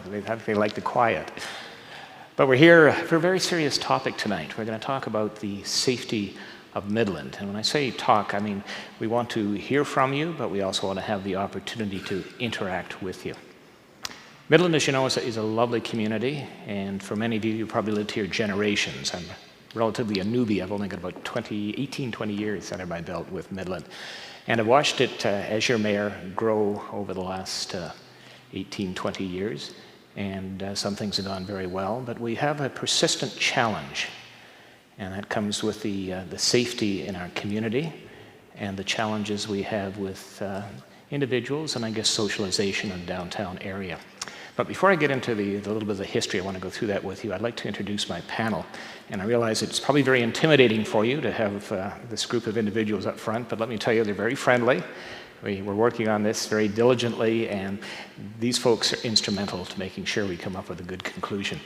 They like the quiet. But we're here for a very serious topic tonight. We're going to talk about the safety of Midland. And when I say talk, I mean we want to hear from you, but we also want to have the opportunity to interact with you. Midland, as you know, is a lovely community, and for many of you, you probably lived here generations. I'm relatively a newbie. I've only got about 18, 20 years under my belt with Midland. And I've watched it, as your mayor, grow over the last 18, 20 years. And some things have gone very well, but we have a persistent challenge. And that comes with the safety in our community and the challenges we have with individuals and I guess socialization in the downtown area. But before I get into the little bit of the history, I want to go through that with you. I'd like to introduce my panel. And I realize it's probably very intimidating for you to have this group of individuals up front, but let me tell you, they're very friendly. We're working on this very diligently, and these folks are instrumental to making sure we come up with a good conclusion.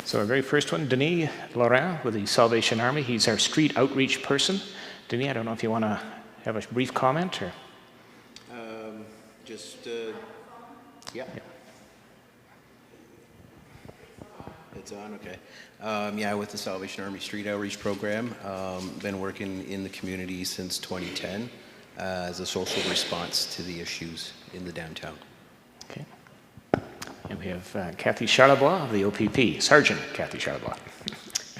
So our very first one, Denis Laurent with the Salvation Army. He's our street outreach person. Denis, I don't know if you want to have a brief comment or? Yeah. It's on, okay. With the Salvation Army Street Outreach Program, been working in the community since 2010 as a social response to the issues in the downtown. Okay. And we have Kathy Charlebois of the OPP, Sergeant Kathy Charlebois.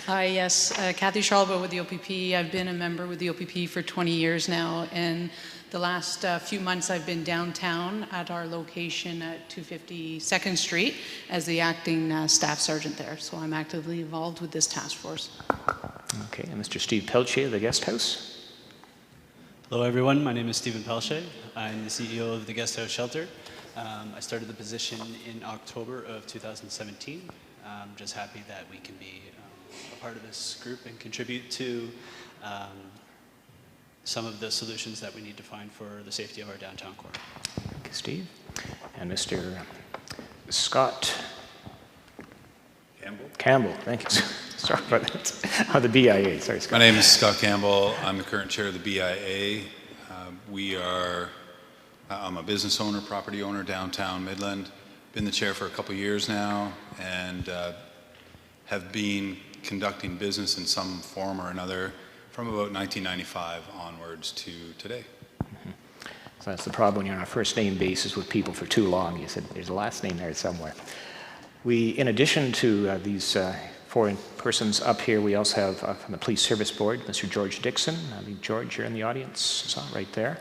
Hi, yes, Kathy Charlebois with the OPP. I've been a member with the OPP for 20 years now, and the last few months I've been downtown at our location at 252nd Street as the acting staff sergeant there. So I'm actively involved with this task force. Okay, and Mr. Steve Pelche of the Guest House. Hello everyone, my name is Stephen Pelche. I'm the CEO of the Guest House Shelter. I started the position in October of 2017. I'm just happy that we can be a part of this group and contribute to some of the solutions that we need to find for the safety of our downtown core. Thank you, Steve. And Mr. Scott Campbell, thank you. Sorry about that. Oh, the BIA, sorry, Scott. My name is Scott Campbell. I'm the current chair of the BIA. I'm a business owner, property owner downtown Midland. Been the chair for a couple years now and have been conducting business in some form or another from about 1995 onwards to today. Mm-hmm. So that's the problem when you're on a first name basis with people for too long. You said there's a last name there somewhere. We, in addition to these four persons up here, we also have from the Police Service Board, Mr. George Dixon. I think, George, you're in the audience, so right there.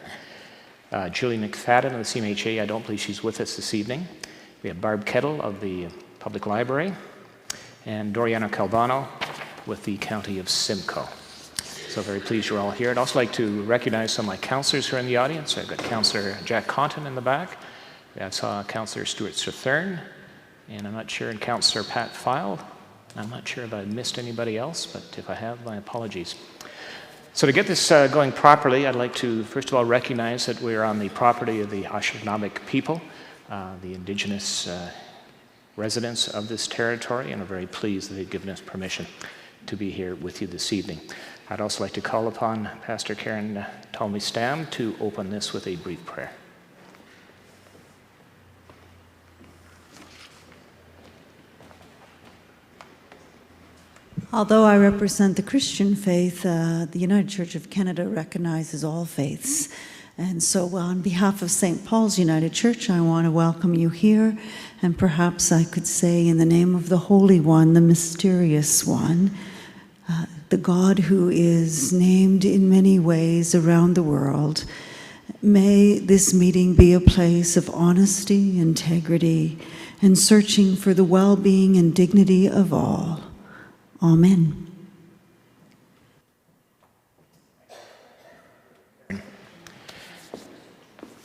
Julie McFadden of the CMHA, I don't believe she's with us this evening. We have Barb Kettle of the Public Library, and Doriana Calvano with the County of Simcoe. So very pleased you're all here. I'd also like to recognize some of my councillors who are in the audience. I've got Councillor Jack Conton in the back. I saw Councillor Stuart Strathern, and I'm not sure, and Councillor Pat File. I'm not sure if I missed anybody else, but if I have, my apologies. So to get this going properly, I'd like to first of all recognize that we're on the property of the Anishinaabe people, the indigenous residents of this territory, and I'm very pleased that they've given us permission to be here with you this evening. I'd also like to call upon Pastor Karen Talmy-Stam to open this with a brief prayer. Although I represent the Christian faith, the United Church of Canada recognizes all faiths. And so on behalf of St. Paul's United Church, I want to welcome you here. And perhaps I could say in the name of the Holy One, the Mysterious One, the God who is named in many ways around the world, may this meeting be a place of honesty, integrity, and searching for the well-being and dignity of all. Amen.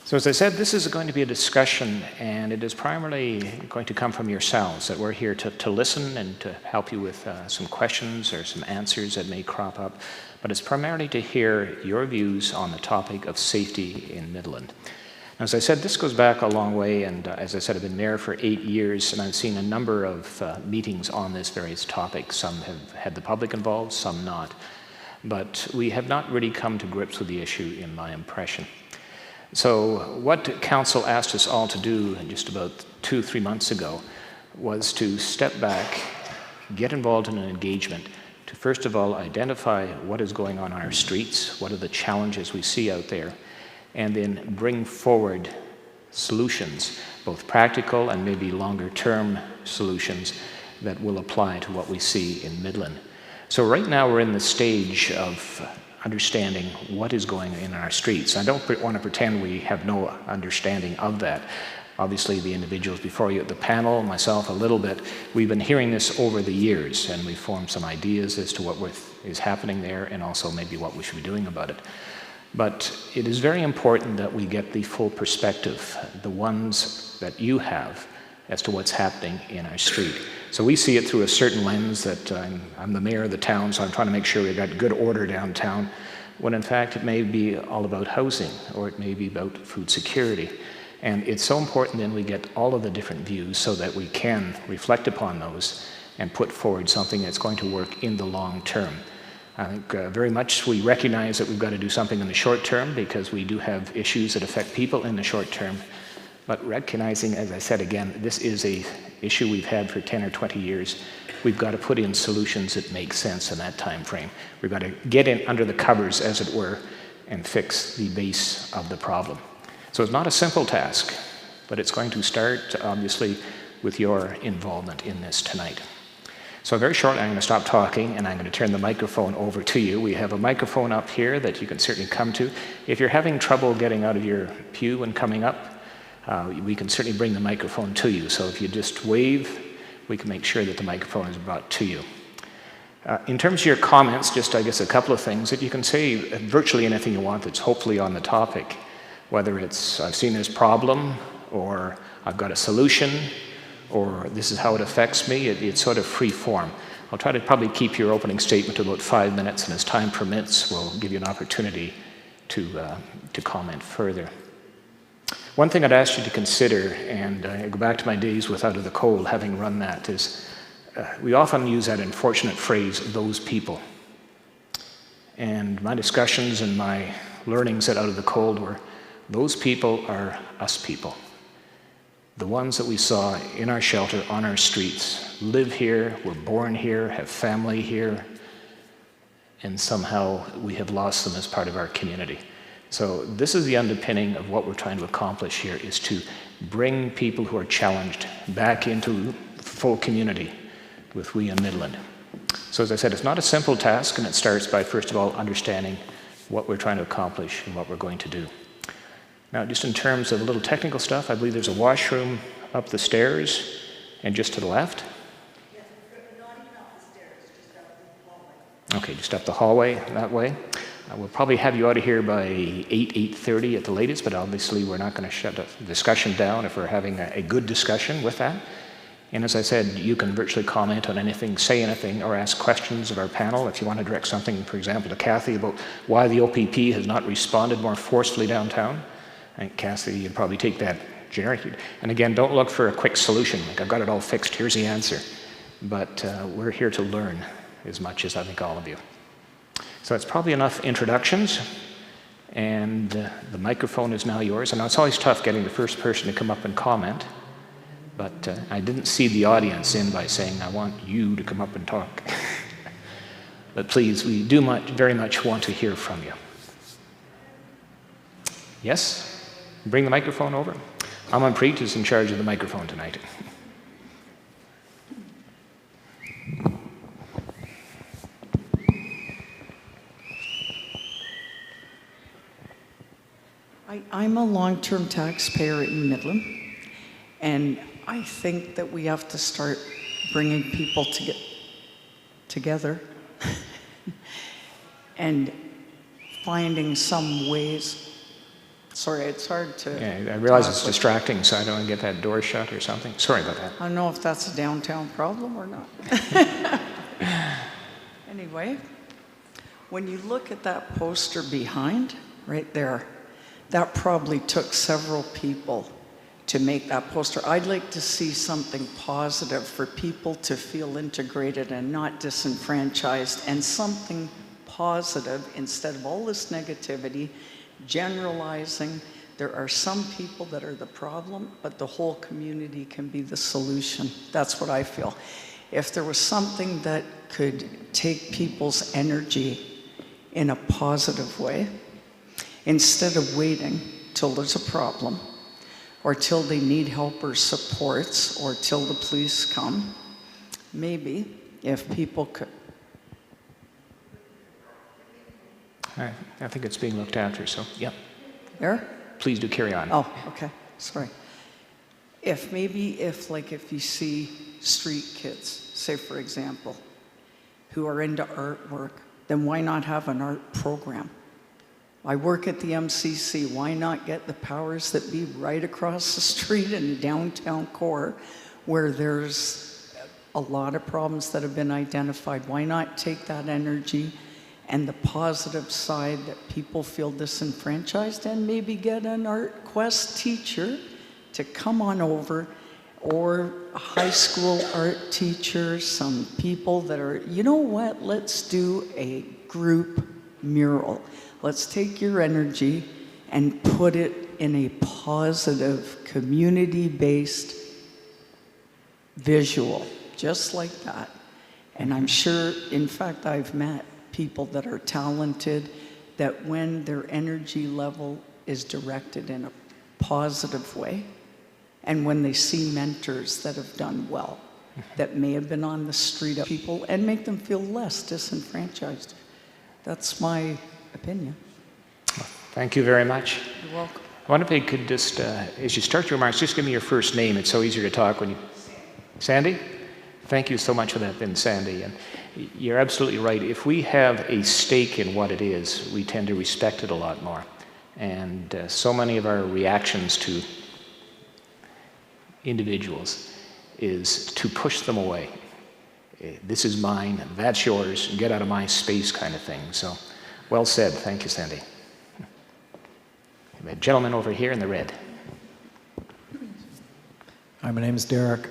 So as I said, this is going to be a discussion, and it is primarily going to come from yourselves, that we're here to listen and to help you with some questions or some answers that may crop up, but it's primarily to hear your views on the topic of safety in Midland. As I said, this goes back a long way, and as I said, I've been mayor for 8 years, and I've seen a number of meetings on this various topic. Some have had the public involved, some not. But we have not really come to grips with the issue, in my impression. So what Council asked us all to do just about 2-3 months ago was to step back, get involved in an engagement, to first of all identify what is going on our streets, what are the challenges we see out there, and then bring forward solutions, both practical and maybe longer-term solutions that will apply to what we see in Midland. So right now we're in the stage of understanding what is going on in our streets. I don't want to pretend we have no understanding of that. Obviously, the individuals before you at the panel, myself a little bit, we've been hearing this over the years, and we've formed some ideas as to what is happening there and also maybe what we should be doing about it. But it is very important that we get the full perspective, the ones that you have, as to what's happening in our street. So we see it through a certain lens that I'm the mayor of the town, so I'm trying to make sure we've got good order downtown, when in fact it may be all about housing, or it may be about food security. And it's so important then we get all of the different views so that we can reflect upon those and put forward something that's going to work in the long term. I think very much we recognize that we've got to do something in the short term because we do have issues that affect people in the short term. But recognizing, as I said again, this is an issue we've had for 10 or 20 years. We've got to put in solutions that make sense in that time frame. We've got to get in under the covers, as it were, and fix the base of the problem. So it's not a simple task, but it's going to start, obviously, with your involvement in this tonight. So very shortly, I'm going to stop talking, and I'm going to turn the microphone over to you. We have a microphone up here that you can certainly come to. If you're having trouble getting out of your pew and coming up, we can certainly bring the microphone to you. So if you just wave, we can make sure that the microphone is brought to you. In terms of your comments, just I guess a couple of things that you can say virtually anything you want that's hopefully on the topic, whether it's I've seen this problem, or I've got a solution, or this is how it affects me. It's sort of free form. I'll try to probably keep your opening statement to about 5 minutes, and as time permits, we'll give you an opportunity to comment further. One thing I'd ask you to consider, and I go back to my days with Out of the Cold, having run that, is we often use that unfortunate phrase, those people. And my discussions and my learnings at Out of the Cold were, those people are us people. The ones that we saw in our shelter, on our streets, live here, were born here, have family here, and somehow we have lost them as part of our community. So this is the underpinning of what we're trying to accomplish here, is to bring people who are challenged back into full community with we in Midland. So as I said, it's not a simple task, and it starts by, first of all, understanding what we're trying to accomplish and what we're going to do. Now, just in terms of a little technical stuff, I believe there's a washroom up the stairs and just to the left. Yes, not even up the stairs, just up the hallway. Okay, just up the hallway that way. We'll probably have you out of here by 8:30 at the latest, but obviously we're not going to shut the discussion down if we're having a good discussion with that. And as I said, you can virtually comment on anything, say anything, or ask questions of our panel. If you want to direct something, for example, to Kathy about why the OPP has not responded more forcefully downtown, I think, Kathy, you'd probably take that generically. And again, don't look for a quick solution, like I've got it all fixed, here's the answer. But we're here to learn as much as I think all of you. So it's probably enough introductions, and the microphone is now yours. And it's always tough getting the first person to come up and comment, but I didn't see the audience in by saying, I want you to come up and talk. But please, we do very much want to hear from you. Yes? Bring the microphone over. Amanpreet is in charge of the microphone tonight. I'm a long-term taxpayer in Midland, and I think that we have to start bringing people together and finding some ways. Sorry, it's hard to... Yeah, I realize it's distracting, so I don't want to get that door shut or something. Sorry about that. I don't know if that's a downtown problem or not. Anyway, when you look at that poster behind, right there, that probably took several people to make that poster. I'd like to see something positive for people to feel integrated and not disenfranchised, and something positive instead of all this negativity, generalizing, There are some people that are the problem, but the whole community can be the solution. That's what I feel. If there was something that could take people's energy in a positive way, instead of waiting till there's a problem, or till they need help or supports, or till the police come, maybe if people could. I think it's being looked after, so, yeah. There? Please do carry on. Oh, okay, sorry. If you see street kids, say for example, who are into artwork, then why not have an art program? I work at the MCC, why not get the powers that be right across the street in the downtown core where there's a lot of problems that have been identified? Why not take that energy and the positive side that people feel disenfranchised and maybe get an art quest teacher to come on over, or a high school art teacher, some people that are, you know what, let's do a group mural. Let's take your energy and put it in a positive, community-based visual, just like that. And I'm sure, in fact, I've met people that are talented, that when their energy level is directed in a positive way, and when they see mentors that have done well, that may have been on the street of people, and make them feel less disenfranchised. That's my opinion. Thank you very much. You're welcome. I wonder if you could just, as you start your remarks, just give me your first name. It's so easier to talk when you... Sandy? Thank you so much for that, then, Sandy. And you're absolutely right. If we have a stake in what it is, we tend to respect it a lot more. And so many of our reactions to individuals is to push them away. This is mine, that's yours, get out of my space kind of thing. So, well said. Thank you, Sandy. A gentleman over here in the red. Hi, my name is Derek.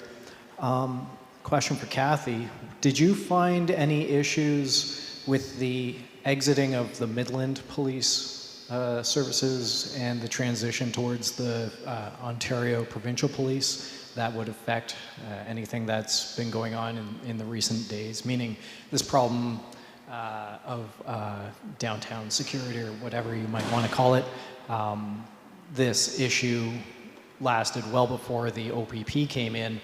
Question for Kathy. Did you find any issues with the exiting of the Midland police services and the transition towards the Ontario provincial police that would affect anything that's been going on in the recent days? Meaning this problem of downtown security, or whatever you might want to call it. This issue lasted well before the OPP came in.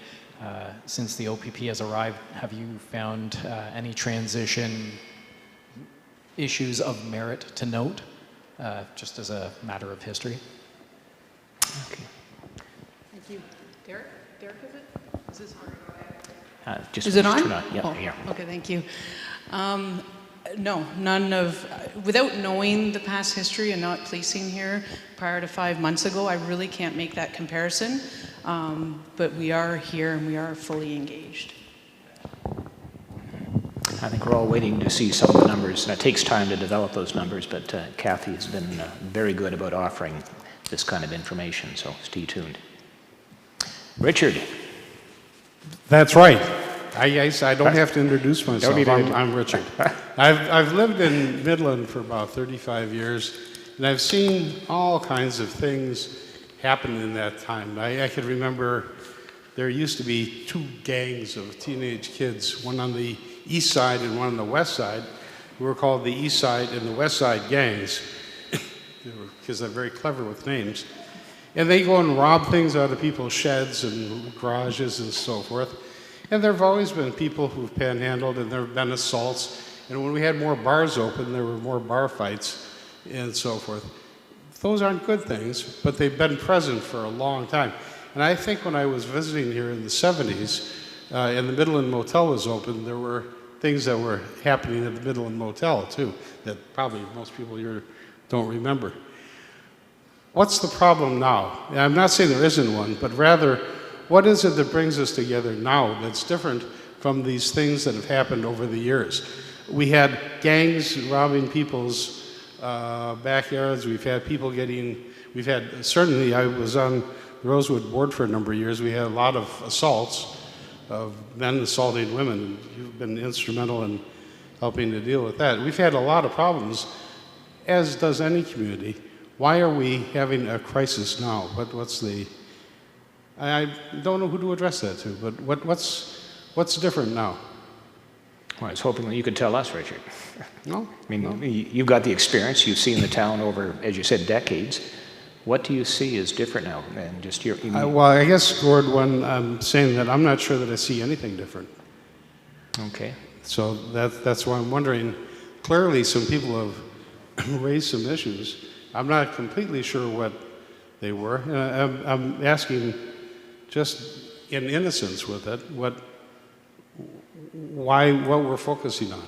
Since the OPP has arrived, have you found any transition issues of merit to note, just as a matter of history? Okay. Thank you. Derek, is it? Is this hard? Is it on? Yeah, oh, here. Okay, thank you. No, none of, without knowing the past history and not policing here prior to 5 months ago, I really can't make that comparison. But we are here and we are fully engaged. I think we're all waiting to see some of the numbers, and it takes time to develop those numbers, but Kathy has been very good about offering this kind of information, so stay tuned. Richard. That's right. I don't have to introduce myself. I'm Richard. I've lived in Midland for about 35 years, and I've seen all kinds of things happen in that time. I could remember there used to be two gangs of teenage kids, one on the east side and one on the west side, who were called the east side and the west side gangs, because they're very clever with names. And they go and rob things out of people's sheds and garages and so forth. And there have always been people who've panhandled, and there have been assaults. And when we had more bars open, there were more bar fights and so forth. Those aren't good things, but they've been present for a long time. And I think when I was visiting here in the 70s, and the Midland Motel was open, there were things that were happening at the Midland Motel, too, that probably most people here don't remember. What's the problem now? And I'm not saying there isn't one, but rather, what is it that brings us together now that's different from these things that have happened over the years? We had gangs robbing people's backyards. We've had people certainly I was on the Rosewood board for a number of years. We had a lot of assaults of men assaulting women. You've been instrumental in helping to deal with that. We've had a lot of problems, as does any community, why are we having a crisis now? What's the... I don't know who to address that to, but what's different now? Well, I was hoping that you could tell us, Richard. No? I mean, no. you've got the experience. You've seen the town over, as you said, decades. What do you see is different now? And just your... Well, I guess, Gord, when I'm saying that, I'm not sure that I see anything different. Okay. So that's why I'm wondering. Clearly, some people have raised some issues. I'm not completely sure what they were. I'm asking, just in innocence with it, what we're focusing on.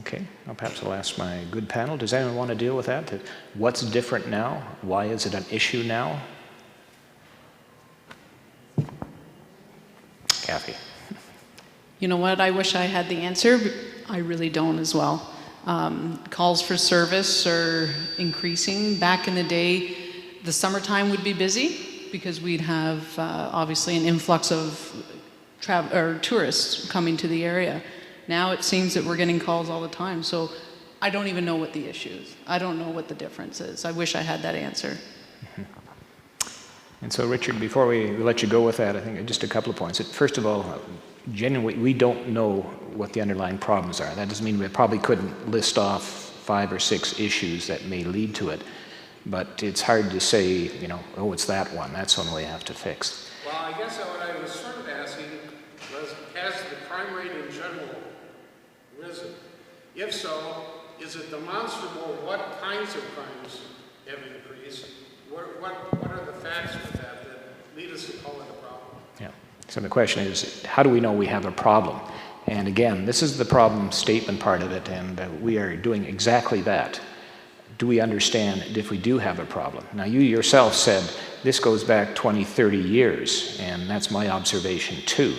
Okay. Well, perhaps I'll ask my good panel. Does anyone want to deal with that? What's different now? Why is it an issue now? Kathy. You know what? I wish I had the answer, but I really don't as well. Calls for service are increasing. Back in the day, the summertime would be busy because we'd have obviously an influx of tourists coming to the area. Now it seems that we're getting calls all the time, so I don't even know what the issue is. I don't know what the difference is. I wish I had that answer. And so, Richard, before we let you go with that, I think just a couple of points. First of all, genuinely, we don't know what the underlying problems are. That doesn't mean we probably couldn't list off 5 or 6 issues that may lead to it, but it's hard to say, you know, oh, it's that one. That's one we have to fix. Well, I guess what I was sort of asking was, has the crime rate in general risen? If so, is it demonstrable what kinds of crimes have increased? What are the facts with that lead us to call it a problem? Yeah. So the question is, how do we know we have a problem? And again, this is the problem statement part of it, and we are doing exactly that. Do we understand if we do have a problem? Now, you yourself said this goes back 20, 30 years, and that's my observation too.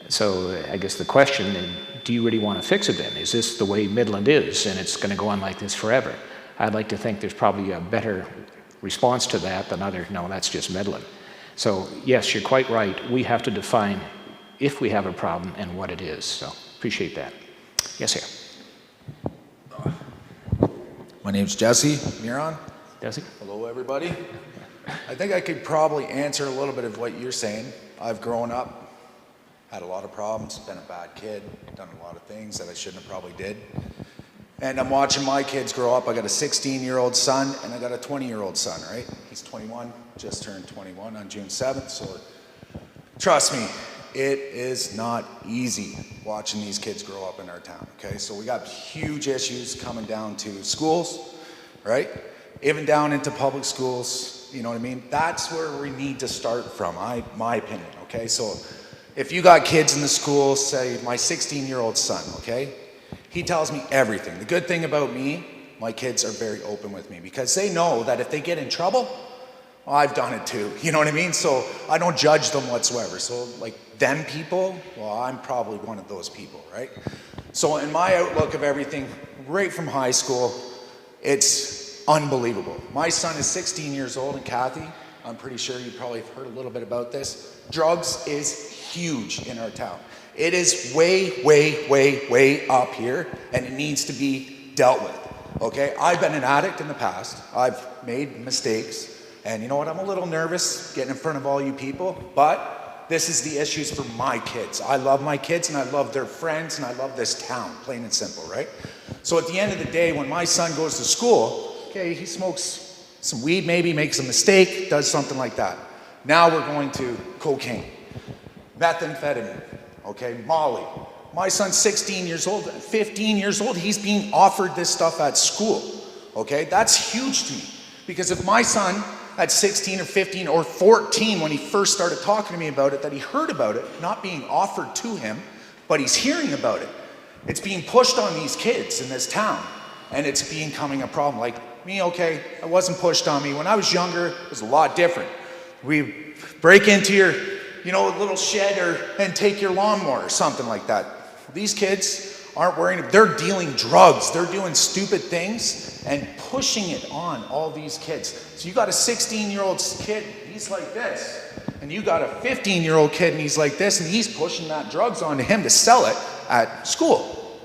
So I guess the question is, do you really want to fix it then? Is this the way Midland is, and it's going to go on like this forever? I'd like to think there's probably a better response to that than no, that's just Midland. So yes, you're quite right. We have to define if we have a problem and what it is. So appreciate that. Yes, sir. My name's Jesse Miron. Jesse? Hello, everybody. I think I could probably answer a little bit of what you're saying. I've grown up, had a lot of problems, been a bad kid, done a lot of things that I shouldn't have probably did. And I'm watching my kids grow up. I got a 16-year-old son and I got a 20-year-old son, right? He's 21, just turned 21 on June 7th. So trust me, it is not easy watching these kids grow up in our town, okay? So we got huge issues coming down to schools, right? Even down into public schools, you know what I mean? That's where we need to start from, my opinion, okay? So if you got kids in the school, say my 16-year-old son, okay? He tells me everything. The good thing about me, my kids are very open with me because they know that if they get in trouble, well, I've done it too. You know what I mean? So I don't judge them whatsoever. So like them people, well, I'm probably one of those people, right? So in my outlook of everything, right from high school, it's unbelievable. My son is 16 years old, and Kathy, I'm pretty sure you probably have heard a little bit about this. Drugs is huge in our town. It is way, way, way, way up here, and it needs to be dealt with, okay? I've been an addict in the past. I've made mistakes, and you know what? I'm a little nervous getting in front of all you people, but this is the issues for my kids. I love my kids, and I love their friends, and I love this town, plain and simple, right? So at the end of the day, when my son goes to school, okay, he smokes some weed maybe, makes a mistake, does something like that. Now we're going to cocaine, methamphetamine, okay, Molly. My son's 16 years old, 15 years old, he's being offered this stuff at school, okay? That's huge to me, because if my son at 16 or 15 or 14, when he first started talking to me about it, that he heard about it, not being offered to him, but he's hearing about it. It's being pushed on these kids in this town, and it's becoming a problem. Like me, okay, it wasn't pushed on me. When I was younger, it was a lot different. We break into your little shed and take your lawnmower or something like that. These kids aren't worrying. They're dealing drugs. They're doing stupid things and pushing it on all these kids. So you got a 16-year-old kid, he's like this. And you got a 15-year-old kid and he's like this, and he's pushing that drugs onto him to sell it at school.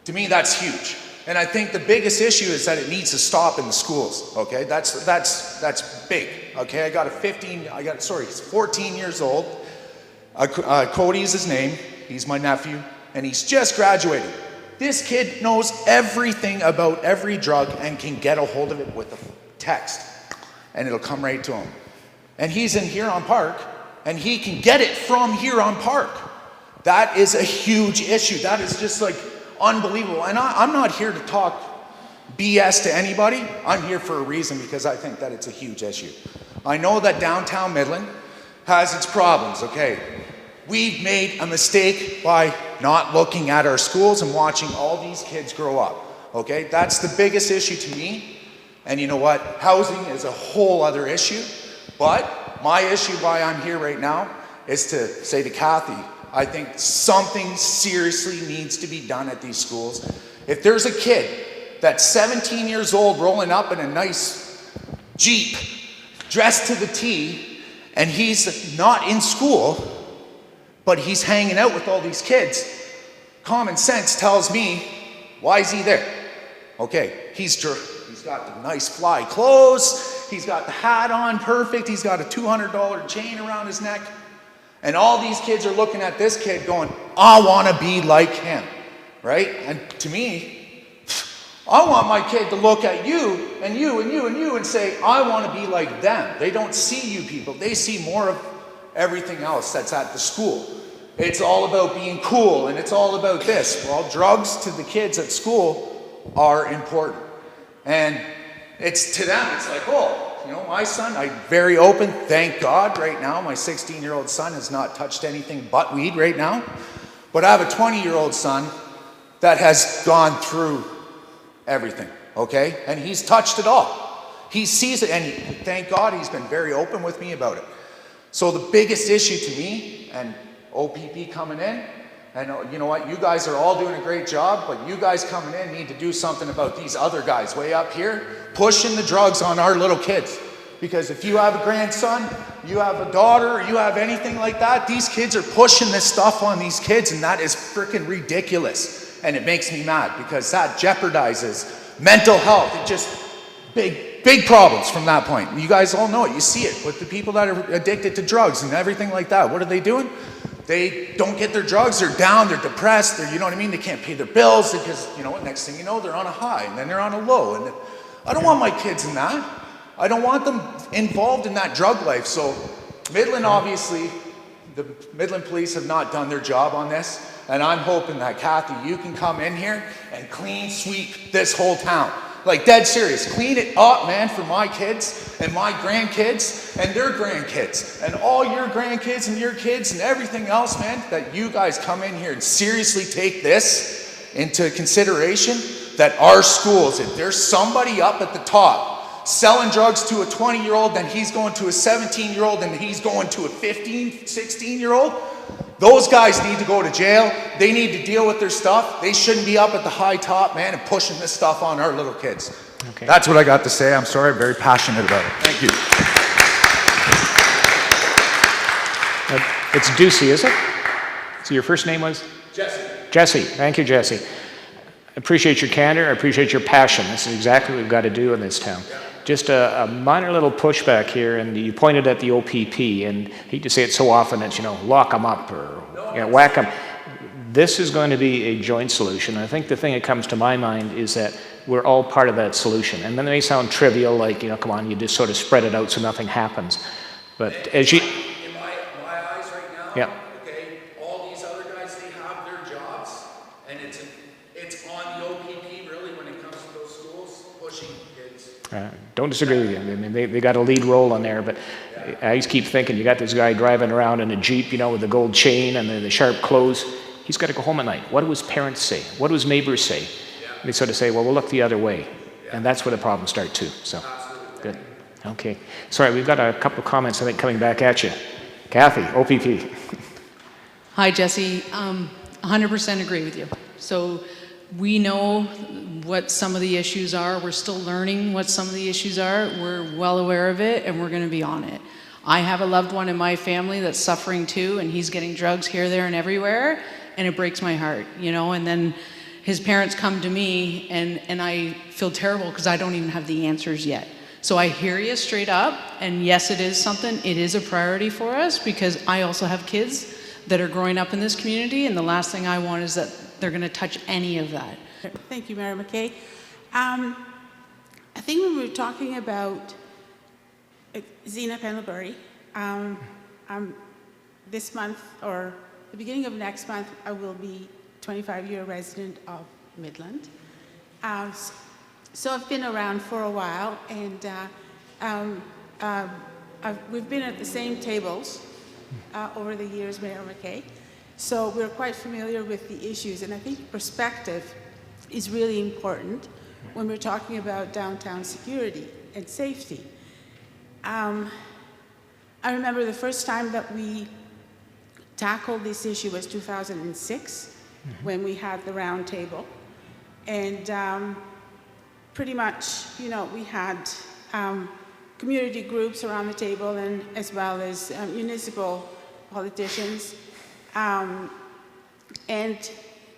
To me, that's huge. And I think the biggest issue is that it needs to stop in the schools, okay? That's big, okay? He's 14 years old. Cody is his name. He's my nephew, and he's just graduated. This kid knows everything about every drug and can get a hold of it with a text, and it'll come right to him. And he's in Huron Park, and he can get it from Huron Park. That is a huge issue. That is just like unbelievable. And I'm not here to talk BS to anybody. I'm here for a reason, because I think that it's a huge issue. I know that downtown Midland has its problems, okay? We've made a mistake by not looking at our schools and watching all these kids grow up, okay? That's the biggest issue to me. And you know what? Housing is a whole other issue. But my issue why I'm here right now is to say to Kathy, I think something seriously needs to be done at these schools. If there's a kid that's 17 years old rolling up in a nice Jeep, dressed to the T, and he's not in school, but he's hanging out with all these kids, common sense tells me, why is he there? Okay, he's got the nice fly clothes, he's got the hat on perfect, he's got a $200 chain around his neck, and all these kids are looking at this kid going, I want to be like him, right? And to me, I want my kid to look at you and you and you and you and say, I want to be like them. They don't see you people. They see more of everything else that's at the school. It's all about being cool, and it's all about this. Well, drugs to the kids at school are important. And it's to them, it's like, oh, you know, my son, I'm very open, thank God right now. My 16-year-old son has not touched anything but weed right now. But I have a 20-year-old son that has gone through everything, okay? And he's touched it all. He sees it, and thank God he's been very open with me about it. So the biggest issue to me, and OPP coming in, and you know what, you guys are all doing a great job, but you guys coming in need to do something about these other guys way up here pushing the drugs on our little kids. Because if you have a grandson, you have a daughter, or you have anything like that, these kids are pushing this stuff on these kids, and that is freaking ridiculous. And it makes me mad, because that jeopardizes mental health. It just, big problems from that point. You guys all know it. You see it with the people that are addicted to drugs and everything like that. What are they doing? They don't get their drugs, they're down, they're depressed, you know what I mean? They can't pay their bills because, you know what, next thing you know, they're on a high, and then they're on a low. And I don't want my kids in that. I don't want them involved in that drug life. So Midland, obviously, the Midland police have not done their job on this. And I'm hoping that, Kathy, you can come in here and clean sweep this whole town. Like, dead serious. Clean it up, man, for my kids and my grandkids and their grandkids and all your grandkids and your kids and everything else, man, that you guys come in here and seriously take this into consideration, that our schools, if there's somebody up at the top selling drugs to a 20-year-old, then he's going to a 17-year-old, and he's going to a 15, 16-year-old, those guys need to go to jail. They need to deal with their stuff. They shouldn't be up at the high top, man, and pushing this stuff on our little kids. Okay. That's what I got to say. I'm sorry. I'm very passionate about it. Thank you. It's Ducey, is it? So your first name was? Jesse. Jesse. Thank you, Jesse. I appreciate your candor. I appreciate your passion. This is exactly what we've got to do in this town. Yeah. Just a minor little pushback here, and you pointed at the OPP, and I hate to say it so often that, you know, lock them up or whack them. This is going to be a joint solution. I think the thing that comes to my mind is that we're all part of that solution. And then it may sound trivial, like, you know, come on, you just sort of spread it out so nothing happens. But as you... In my eyes right now, yeah. okay, all these other guys, they have their jobs, and it's on the OPP really when it comes to those schools pushing kids. Don't disagree with you. I mean, they got a lead role in there, but I just keep thinking, you got this guy driving around in a Jeep, you know, with the gold chain and the sharp clothes. He's got to go home at night. What do his parents say? What do his neighbors say? They sort of say, well, we'll look the other way. And that's where the problems start too. So, good. Okay. Sorry, we've got a couple of comments, I think, coming back at you. Kathy, OPP. Hi, Jesse. 100% agree with you. So we know what some of the issues are. We're still learning what some of the issues are. We're well aware of it, and we're going to be on it. I have a loved one in my family that's suffering too, and he's getting drugs here, there, and everywhere, and it breaks my heart, you know. And then his parents come to me, and I feel terrible because I don't even have the answers yet. So I hear you straight up, and yes, it is something, it is a priority for us, because I also have kids that are growing up in this community, and the last thing I want is that they're going to touch any of that. Thank you, Mayor McKay. I think when we were talking about Zena Pendlebury, this month, or the beginning of next month, I will be 25-year resident of Midland. So I've been around for a while, and we've been at the same tables over the years, Mayor McKay. So we're quite familiar with the issues, and I think perspective is really important when we're talking about downtown security and safety. I remember the first time that we tackled this issue was 2006, when we had the round table. And pretty much, you know, we had community groups around the table, and as well as municipal politicians. And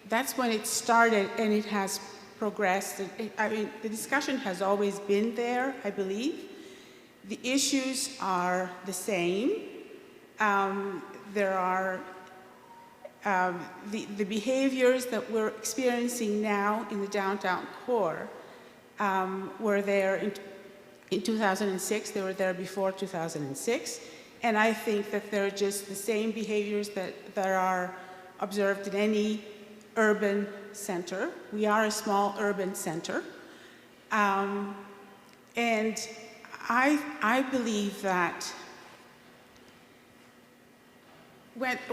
that's when it started, and it has progressed. I mean, the discussion has always been there, I believe. The issues are the same. There are the behaviors that we're experiencing now in the downtown core were there in 2006. They were there before 2006. And I think that they're just the same behaviors that are observed in any urban center. We are a small urban center. And I believe that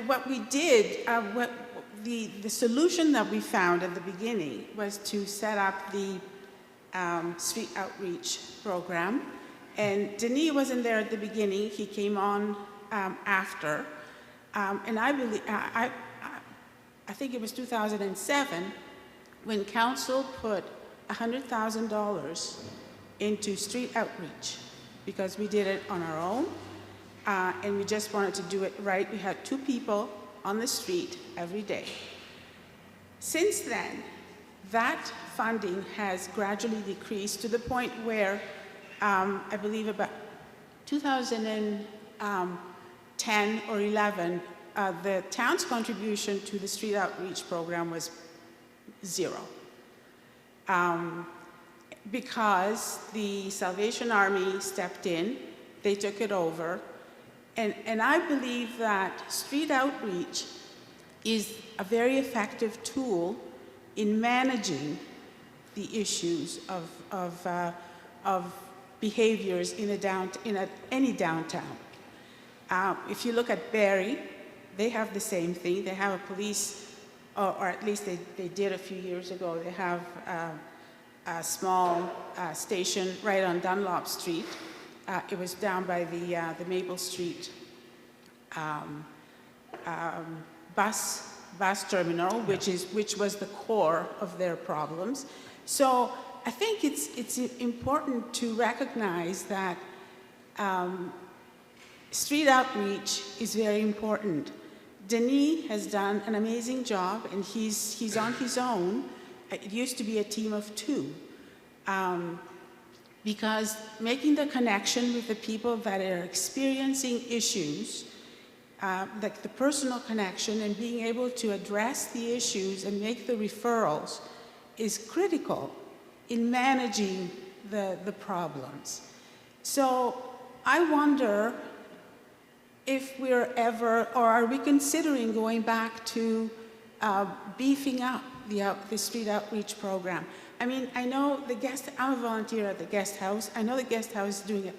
what we did, the solution that we found at the beginning was to set up the street outreach program. And Denis wasn't there at the beginning. He came on after. And I believe, I think it was 2007 when council put $100,000 into street outreach, because we did it on our own, and we just wanted to do it right. We had 2 people on the street every day. Since then, that funding has gradually decreased to the point where I believe about 2010 or 11, the town's contribution to the street outreach program was 0. Because the Salvation Army stepped in, they took it over, and I believe that street outreach is a very effective tool in managing the issues of behaviors in any downtown. If you look at Barrie, they have the same thing. They have a police, or at least they did a few years ago. They have a small station right on Dunlop Street. It was down by the Maple Street bus terminal, which was the core of their problems. So I think it's important to recognize that street outreach is very important. Denis has done an amazing job, and he's on his own. It used to be a team of 2. Because making the connection with the people that are experiencing issues, like the personal connection, and being able to address the issues and make the referrals is critical in managing the problems. So I wonder if we're ever, or are we considering going back to beefing up the street outreach program? I mean, I know I'm a volunteer at the guest house. I know the guest house is doing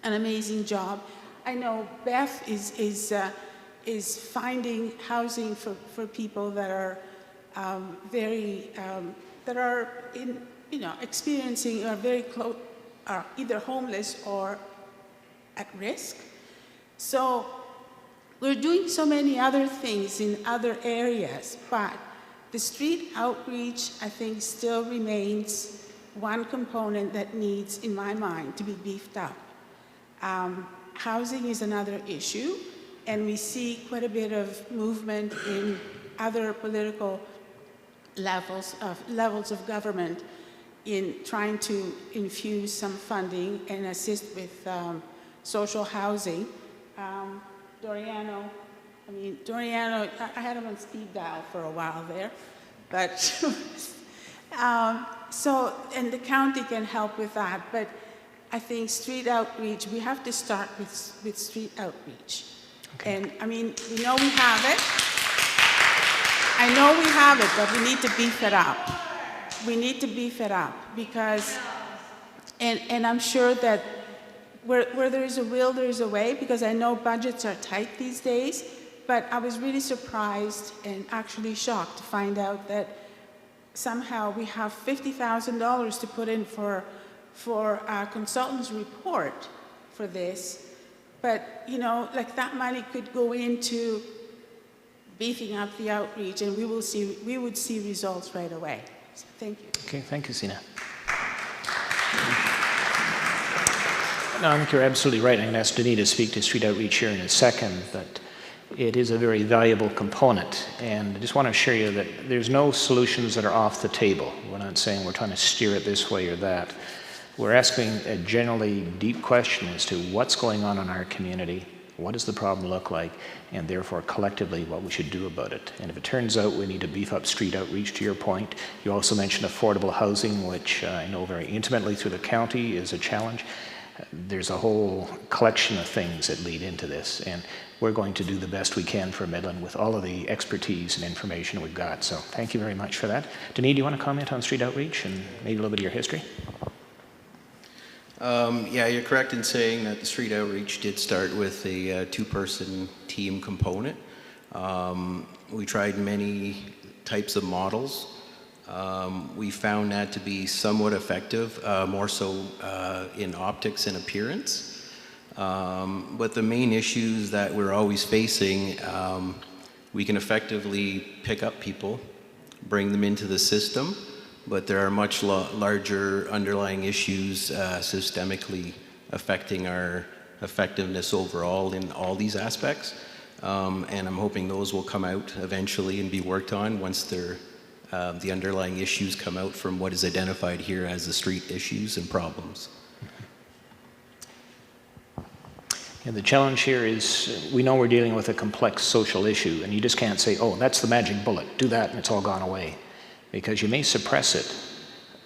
an amazing job. I know Beth is finding housing for people that are that are experiencing, or very close, are either homeless or at risk. So we're doing so many other things in other areas, but the street outreach, I think, still remains one component that needs, in my mind, to be beefed up. Housing is another issue, and we see quite a bit of movement in other political levels of government in trying to infuse some funding and assist with social housing. Doriano, I had him on speed dial for a while there, but and the county can help with that, but I think street outreach, we have to start with street outreach. Okay. And I mean, we know we have it. I know we have it, but we need to beef it up. We need to beef it up because, and I'm sure that where there's a will, there's a way, because I know budgets are tight these days, but I was really surprised and actually shocked to find out that somehow we have $50,000 to put in for a consultant's report for this. But, you know, like that money could go into beefing up the outreach, and we would see results right away. So thank you. Okay, thank you, Sina. No, I think you're absolutely right. I'm going to ask Denis to speak to street outreach here in a second, but it is a very valuable component. And I just want to assure you that there's no solutions that are off the table. We're not saying we're trying to steer it this way or that. We're asking a generally deep question as to what's going on in our community, what does the problem look like, and therefore collectively what we should do about it. And if it turns out we need to beef up street outreach, to your point, you also mentioned affordable housing, which I know very intimately through the county is a challenge. There's a whole collection of things that lead into this, and we're going to do the best we can for Midland with all of the expertise and information we've got. So thank you very much for that. Denis, do you want to comment on street outreach and maybe a little bit of your history? Yeah, you're correct in saying that the street outreach did start with a two-person team component. We tried many types of models. We found that to be somewhat effective, more so in optics and appearance. But the main issues that we're always facing, we can effectively pick up people, bring them into the system, but there are much larger underlying issues systemically affecting our effectiveness overall in all these aspects. And I'm hoping those will come out eventually and be worked on once they're the underlying issues come out from what is identified here as the street issues and problems. And the challenge here is we know we're dealing with a complex social issue, and you just can't say, oh, that's the magic bullet, do that and it's all gone away. Because you may suppress it,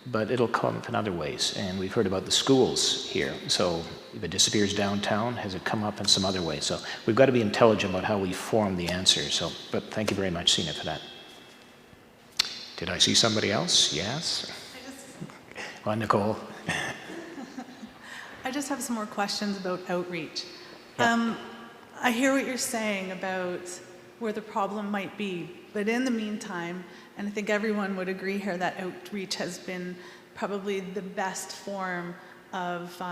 but it'll come in other ways. And we've heard about the schools here. So if it disappears downtown, has it come up in some other way? So we've got to be intelligent about how we form the answer. So, but thank you very much, Sina, for that. Did I see somebody else? Yes? Well, Nicole. I just have some more questions about outreach. Yeah. I hear what you're saying about where the problem might be, but in the meantime, and I think everyone would agree here that outreach has been probably the best form of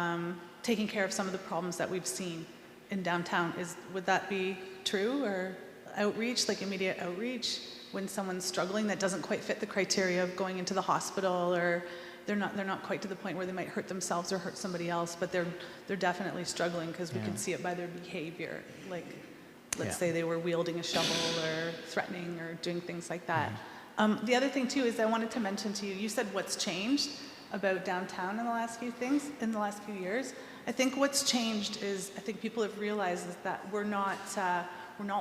taking care of some of the problems that we've seen in downtown. Would that be true? Or outreach, like immediate outreach, when someone's struggling that doesn't quite fit the criteria of going into the hospital, or they're not quite to the point where they might hurt themselves or hurt somebody else, but they're definitely struggling because we can see it by their behavior. Like, let's say they were wielding a shovel or threatening or doing things like that. The other thing too is I wanted to mention to you, you said what's changed about downtown in the last few years. I think what's changed is I think people have realized is that we're not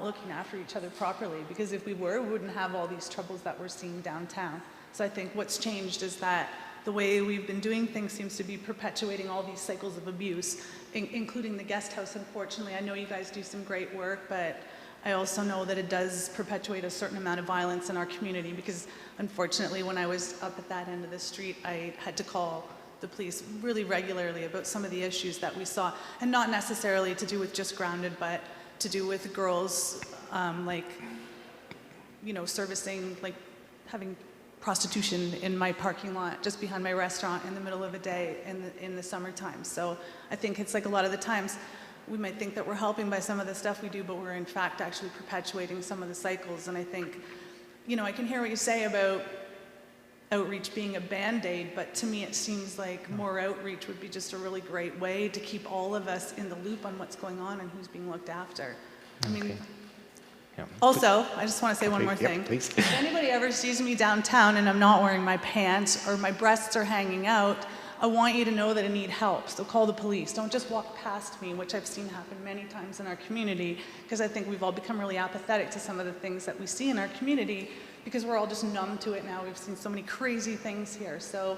looking after each other properly, because if we were, we wouldn't have all these troubles that we're seeing downtown. So I think what's changed is that the way we've been doing things seems to be perpetuating all these cycles of abuse, including the guest house, unfortunately. I know you guys do some great work, but I also know that it does perpetuate a certain amount of violence in our community, because unfortunately when I was up at that end of the street, I had to call the police really regularly about some of the issues that we saw, and not necessarily to do with just grounded, but to do with girls servicing, like having prostitution in my parking lot just behind my restaurant in the middle of a day in the summertime. So I think it's like a lot of the times we might think that we're helping by some of the stuff we do, but we're in fact actually perpetuating some of the cycles. And I think, I can hear what you say about outreach being a Band-Aid, but to me it seems like more outreach would be just a really great way to keep all of us in the loop on what's going on and who's being looked after. I mean, Yeah. Also, I just want to say one more Yep, thing. please. If anybody ever sees me downtown and I'm not wearing my pants or my breasts are hanging out, I want you to know that I need help. So call the police. Don't just walk past me, which I've seen happen many times in our community, because I think we've all become really apathetic to some of the things that we see in our community because we're all just numb to it now. We've seen so many crazy things here. So,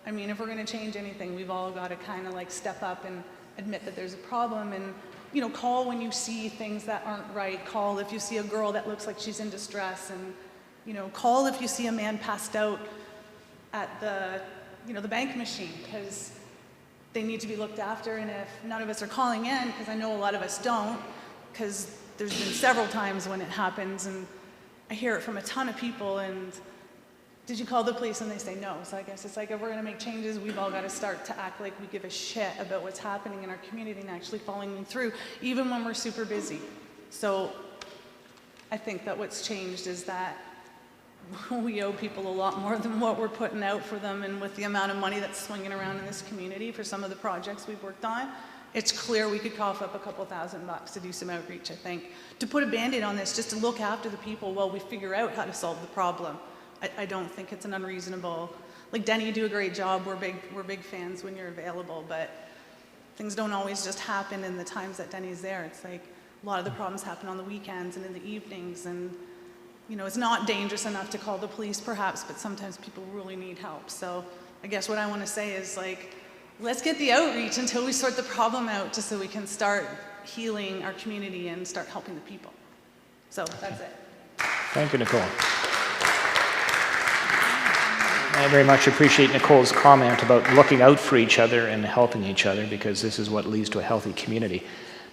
I mean, if we're going to change anything, we've all got to kind of like step up and admit that there's a problem, and you know, call when you see things that aren't right. Call if you see a girl that looks like she's in distress, and you know, call if you see a man passed out at the, you know, the bank machine, because they need to be looked after. And if none of us are calling in, because I know a lot of us don't, because there's been several times when it happens, and I hear it from a ton of people, and did you call the police? And they say no. So I guess it's like, if we're going to make changes, we've all got to start to act like we give a shit about what's happening in our community and actually following them through, even when we're super busy. So I think that what's changed is that we owe people a lot more than what we're putting out for them, and with the amount of money that's swinging around in this community for some of the projects we've worked on, it's clear we could cough up a couple $1,000 to do some outreach, I think. To put a Band-Aid on this, just to look after the people while we figure out how to solve the problem. I don't think it's an unreasonable, like Denny, you do a great job, we're big fans when you're available, but things don't always just happen in the times that Denny's there. It's like a lot of the problems happen on the weekends and in the evenings, and you know, it's not dangerous enough to call the police perhaps, but sometimes people really need help. So I guess what I want to say is, like, let's get the outreach until we sort the problem out, just so we can start healing our community and start helping the people. So that's it. Thank you, Nicole. I very much appreciate Nicole's comment about looking out for each other and helping each other, because this is what leads to a healthy community.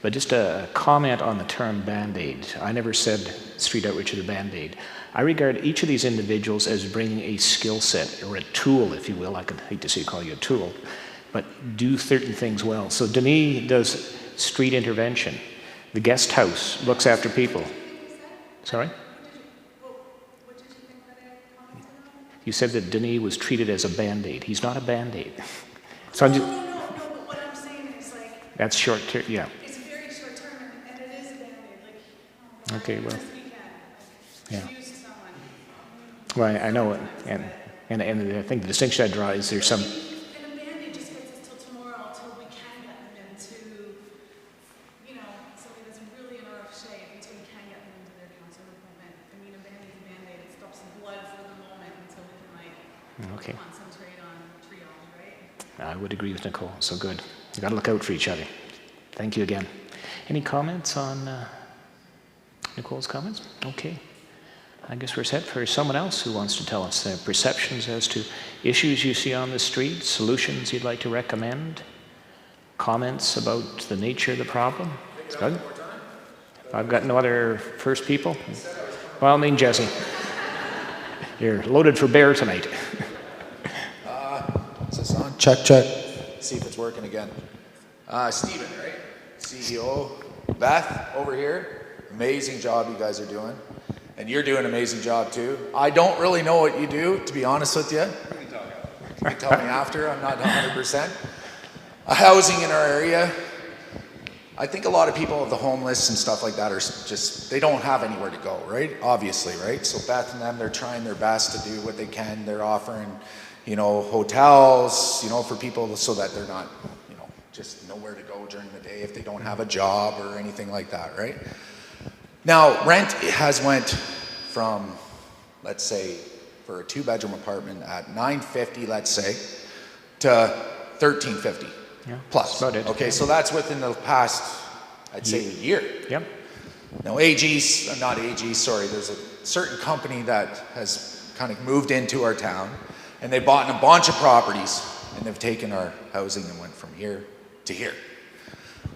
But just a comment on the term Band-Aid. I never said street outreach is a Band-Aid. I regard each of these individuals as bringing a skill set, or a tool, if you will. I could hate to call you a tool, but do certain things well. So Denis does street intervention. The guest house looks after people. Sorry? You said that Denis was treated as a Band-Aid. He's not a Band-Aid. So No, what I'm saying is, like, that's short term, yeah. it's very short term, and it is a Band-Aid. Like, Okay, well, this weekend, yeah. use someone. Well, I know it, and I think the distinction I draw is there's some. And a Band-Aid just gets us till tomorrow, till we can get them into, you know, somebody that's really in a rough shape, until we can get them into their counseling appointment. I mean, a Band-Aid's a Band-Aid. It stops the blood for the moment until we can, like, Okay. concentrate on triage, right? I would agree with Nicole. So good. You got to look out for each other. Thank you again. Any comments on Nicole's comments? Okay. I guess we're set for someone else who wants to tell us their perceptions as to issues you see on the street, solutions you'd like to recommend, comments about the nature of the problem. Good. I've got no other first people. Well, I mean, Jesse. You're loaded for bear tonight. Is this on? Check. See if it's working again. Stephen, right? CEO. Beth, over here. Amazing job you guys are doing. And you're doing an amazing job too. I don't really know what you do, to be honest with you. You can tell me after, I'm not 100%. Housing in our area. I think a lot of people, the homeless and stuff like that, are just, they don't have anywhere to go, right? Obviously, right? So Beth and them, they're trying their best to do what they can. They're offering, you know, hotels, you know, for people so that they're not, you know, just nowhere to go during the day if they don't have a job or anything like that, right? Now, rent has went from, let's say, for a 2-bedroom apartment at $950, let's say, to $1350 plus. About it. Okay, so that's within the past, I'd say, a year. Yep. Now, sorry, there's a certain company that has kind of moved into our town, and they bought a bunch of properties, and they've taken our housing and went from here to here.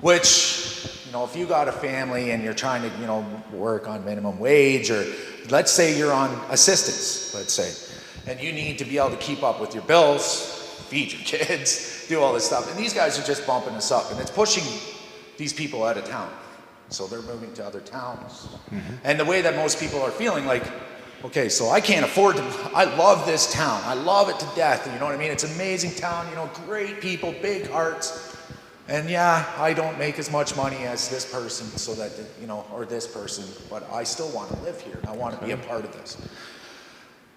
Which, you know, if you got a family and you're trying to, you know, work on minimum wage, or let's say you're on assistance, let's say, and you need to be able to keep up with your bills, feed your kids, do all this stuff. And these guys are just bumping us up, and it's pushing these people out of town. So they're moving to other towns. Mm-hmm. And the way that most people are feeling, like, okay, so I can't afford to, I love this town. I love it to death. You know what I mean? It's an amazing town, you know, great people, big hearts. And yeah, I don't make as much money as this person, so that, or this person, but I still want to live here, and I want to be a part of this.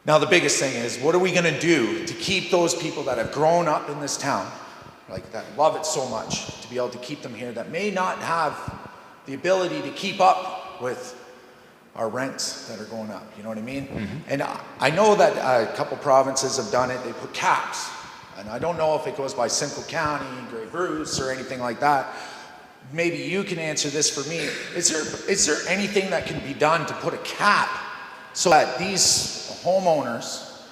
Now, the biggest thing is, what are we going to do to keep those people that have grown up in this town, like that love it so much, to be able to keep them here, that may not have the ability to keep up with our rents that are going up, you know what I mean? And I know that a couple provinces have done it, they put caps. And I don't know if it goes by Simcoe County, Grey Bruce, or anything like that. Maybe you can answer this for me. Is there anything that can be done to put a cap so that these homeowners,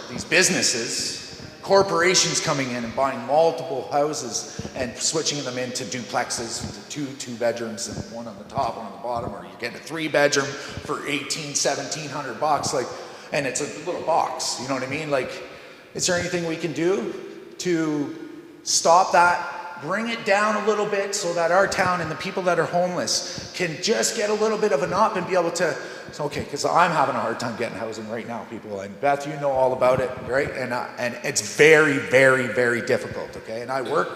these businesses, corporations coming in and buying multiple houses and switching them into duplexes, two bedrooms and one on the top, one on the bottom, or you get a 3-bedroom for $1,700, and it's a little box, you know what I mean? Is there anything we can do to stop that, bring it down a little bit so that our town and the people that are homeless can just get a little bit of an up and be able to, because I'm having a hard time getting housing right now, people, and Beth, you know all about it, right? And it's very, very, very difficult, okay? And I work,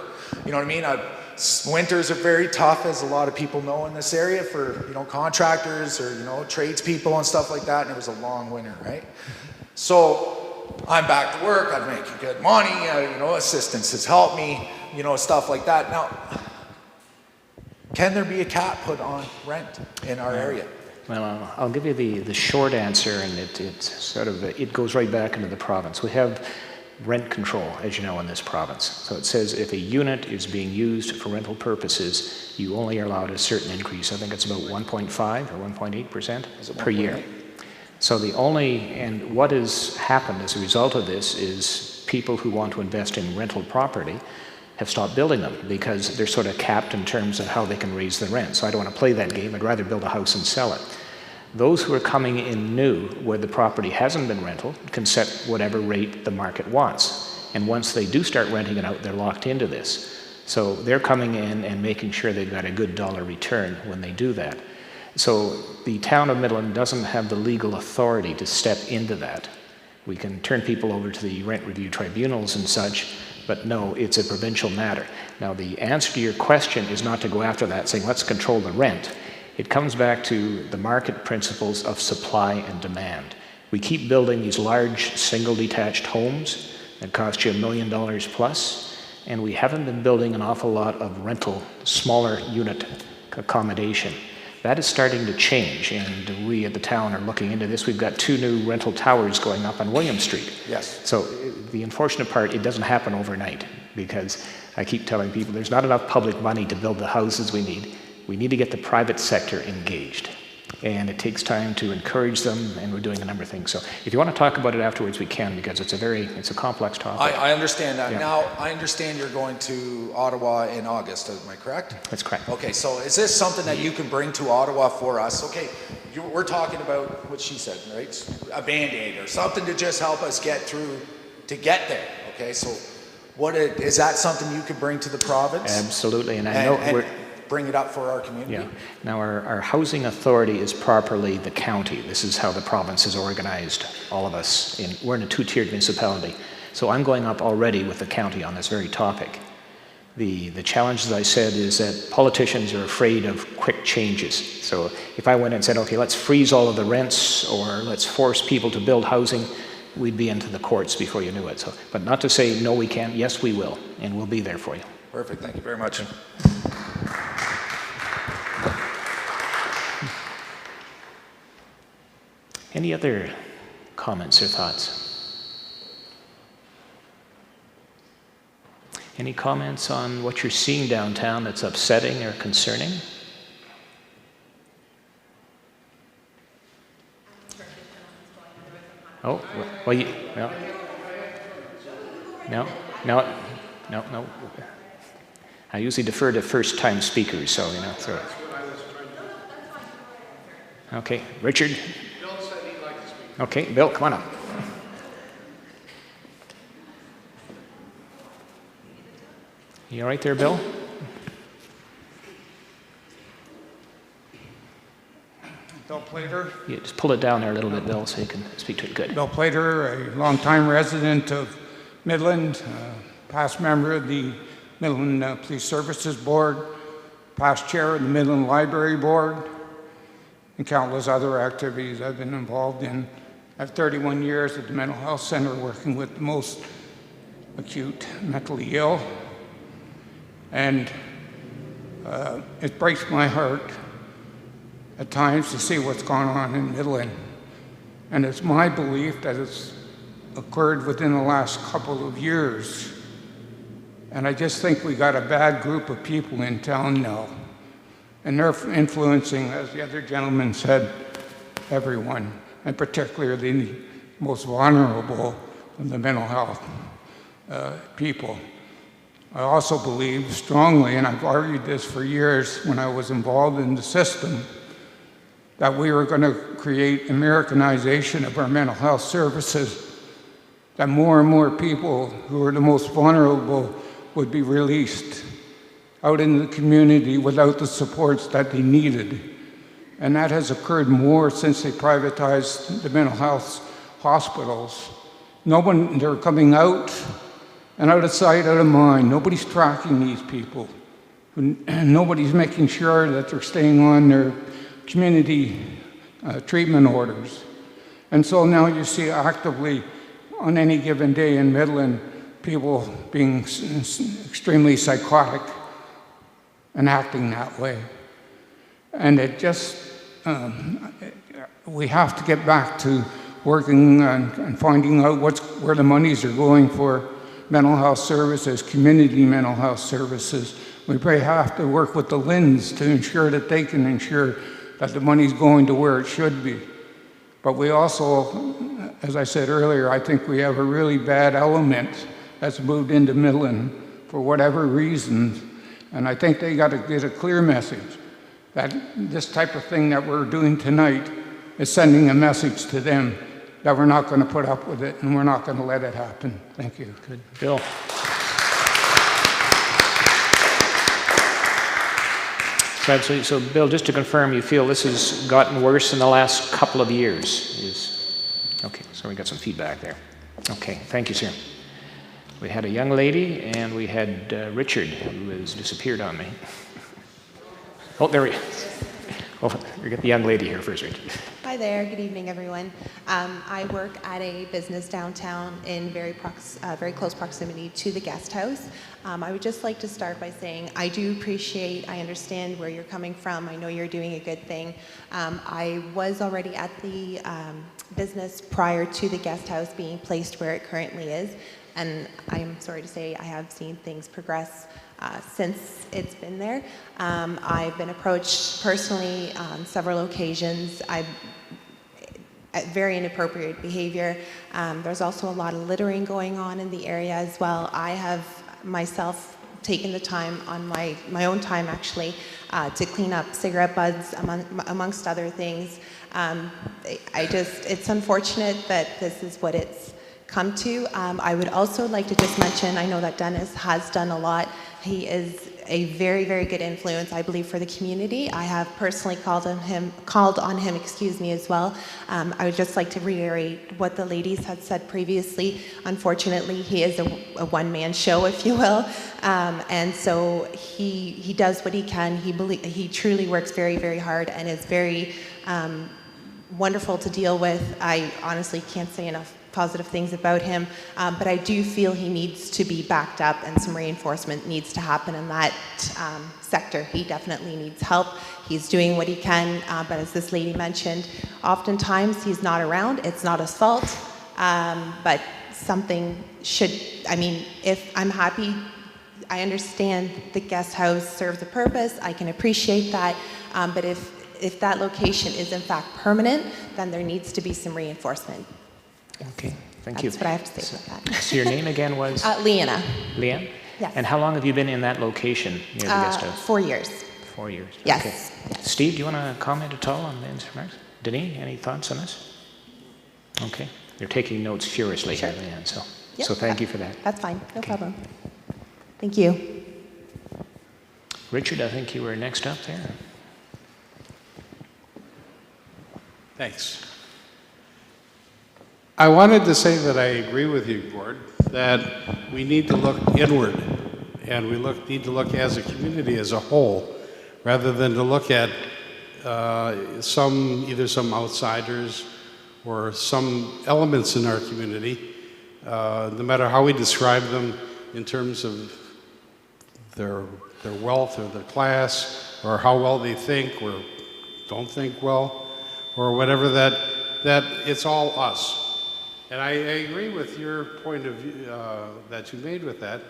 you know what I mean? Winters are very tough, as a lot of people know in this area, for, contractors or, tradespeople and stuff like that, and it was a long winter, right? So I'm back to work, I'm making good money, assistance has helped me, stuff like that. Now, can there be a cap put on rent in our area? Well, I'll give you the short answer, and it goes right back into the province. We have rent control, as you know, in this province. So it says if a unit is being used for rental purposes, you only are allowed a certain increase. I think it's about 1.5 or 1.8% per year. So and what has happened as a result of this is people who want to invest in rental property have stopped building them because they're sort of capped in terms of how they can raise the rent. So I don't want to play that game. I'd rather build a house and sell it. Those who are coming in new, where the property hasn't been rental, can set whatever rate the market wants. And once they do start renting it out, they're locked into this. So they're coming in and making sure they've got a good dollar return when they do that. So the town of Midland doesn't have the legal authority to step into that. We can turn people over to the rent review tribunals and such, but no, it's a provincial matter. Now, the answer to your question is not to go after that, saying let's control the rent. It comes back to the market principles of supply and demand. We keep building these large single detached homes that cost you $1 million plus, and we haven't been building an awful lot of rental, smaller unit accommodation. That is starting to change, and we at the town are looking into this. We've got 2 new rental towers going up on William Street. Yes. So the unfortunate part, it doesn't happen overnight, because I keep telling people there's not enough public money to build the houses we need. We need to get the private sector engaged, and it takes time to encourage them, and we're doing a number of things. So if you want to talk about it afterwards, we can, because it's a complex topic. I understand that. Yeah. Now, I understand you're going to Ottawa in August, am I correct? That's correct. Okay, so is this something that you can bring to Ottawa for us? Okay, we're talking about what she said, right? A Band-Aid or something to just help us get through, to get there, okay? So is that something you could bring to the province? Absolutely, and I know bring it up for our community? Yeah. Now, our housing authority is properly the county. This is how the province is organized, all of us. We're in a 2-tiered municipality. So I'm going up already with the county on this very topic. The challenge, as I said, is that politicians are afraid of quick changes. So if I went and said, okay, let's freeze all of the rents, or let's force people to build housing, we'd be into the courts before you knew it. So, but not to say, no, we can't. Yes, we will, and we'll be there for you. Perfect. Thank you very much. Any other comments or thoughts? Any comments on what you're seeing downtown that's upsetting or concerning? Oh, well, no. I usually defer to first-time speakers, so, so. Okay, Richard? Okay, Bill, come on up. You all right there, Bill? Bill Plater. Yeah, just pull it down there a little bit, Bill, so you can speak to it good. Bill Plater, a longtime resident of Midland, past member of the Midland Police Services Board, past chair of the Midland Library Board, and countless other activities I've been involved in. I have 31 years at the Mental Health Center working with the most acute mentally ill, and it breaks my heart at times to see what's going on in Midland. And it's my belief that it's occurred within the last couple of years. And I just think we got a bad group of people in town now. And they're influencing, as the other gentleman said, everyone, and particularly the most vulnerable of the mental health people. I also believe strongly, and I've argued this for years when I was involved in the system, that we were going to create Americanization of our mental health services, that more and more people who are the most vulnerable would be released out in the community without the supports that they needed. And that has occurred more since they privatized the mental health hospitals. They're coming out, and out of sight, out of mind. Nobody's tracking these people. And nobody's making sure that they're staying on their community treatment orders. And so now you see actively on any given day in Midland, people being extremely psychotic and acting that way. And it just, we have to get back to working and finding out where the monies are going for mental health services, community mental health services. We probably have to work with the LHINs to ensure that they can ensure that the money's going to where it should be. But we also, as I said earlier, I think we have a really bad element that's moved into Midland for whatever reasons. And I think they got to get a clear message that this type of thing that we're doing tonight is sending a message to them that we're not going to put up with it and we're not going to let it happen. Thank you. Good. Bill. So absolutely. So, Bill, just to confirm, you feel this has gotten worse in the last couple of years? Okay, so we got some feedback there. Okay, thank you, sir. We had a young lady, and we had Richard, who has disappeared on me. Oh, there we go. Oh, we got the young lady here first, Richard. Hi there. Good evening, everyone. I work at a business downtown in very close proximity to the guest house. I would just like to start by saying I understand where you're coming from. I know you're doing a good thing. I was already at the business prior to the guest house being placed where it currently is. And I'm sorry to say I have seen things progress since it's been there. I've been approached personally on several occasions. Very inappropriate behavior. There's also a lot of littering going on in the area as well. I have myself taken the time on my own time actually to clean up cigarette butts amongst other things. It's unfortunate that this is what it's come to. I would also like to just mention, I know that Dennis has done a lot. He is a very, very good influence, I believe, for the community. I have personally called on him, as well. I would just like to reiterate what the ladies had said previously. Unfortunately, he is a one-man show, if you will, and so he does what he can. He truly works very, very hard and is very wonderful to deal with. I honestly can't say enough positive things about him, but I do feel he needs to be backed up and some reinforcement needs to happen in that sector. He definitely needs help. He's doing what he can, but as this lady mentioned, oftentimes he's not around. It's not his fault, but something should, if I'm happy, I understand the guest house serves a purpose. I can appreciate that, but if that location is in fact permanent, then there needs to be some reinforcement. Okay, thank you. That's what I have to say about that. So your name again was? Leanna. Leanne? Yes. And how long have you been in that location near the guest house? 4 years. 4 years. Yes. Okay. Yes. Steve, do you want to comment at all on Ben's remarks? Denis, any thoughts on this? Okay. You're taking notes furiously here, Leanne, so thank you for that. That's fine. No problem. Thank you. Richard, I think you were next up there. Thanks. I wanted to say that I agree with you, Gord, that we need to look inward and we need to look as a community as a whole, rather than to look at either some outsiders or some elements in our community, no matter how we describe them in terms of their wealth or their class, or how well they think or don't think well, or whatever, that it's all us. And I agree with your point of view that you made with that.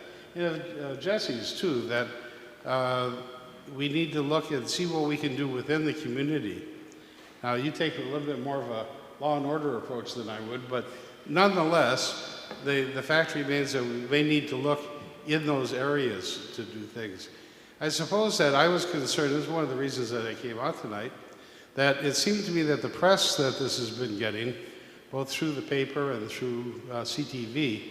Jesse's too, that we need to look and see what we can do within the community. Now, you take a little bit more of a law and order approach than I would, but nonetheless, the fact remains that we may need to look in those areas to do things. I suppose that I was concerned, this is one of the reasons that I came out tonight, that it seemed to me that the press that this has been getting, both through the paper and through CTV,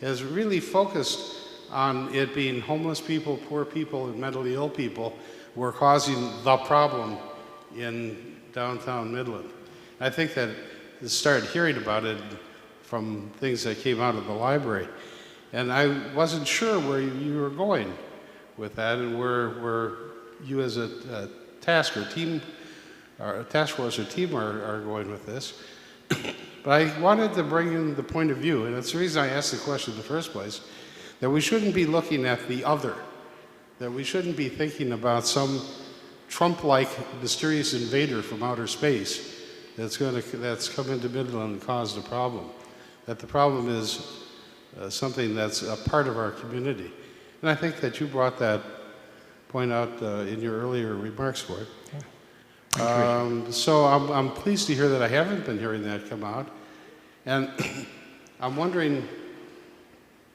has really focused on it being homeless people, poor people, and mentally ill people who are causing the problem in downtown Midland. I think that I started hearing about it from things that came out of the library. And I wasn't sure where you were going with that, and where you as a task or team, or a task force or team are going with this. But I wanted to bring in the point of view, and that's the reason I asked the question in the first place, that we shouldn't be looking at the other, that we shouldn't be thinking about some Trump-like mysterious invader from outer space that's come into Midland and caused a problem. That the problem is something that's a part of our community. And I think that you brought that point out in your earlier remarks, Gord. Yeah. So I'm pleased to hear that I haven't been hearing that come out. And I'm wondering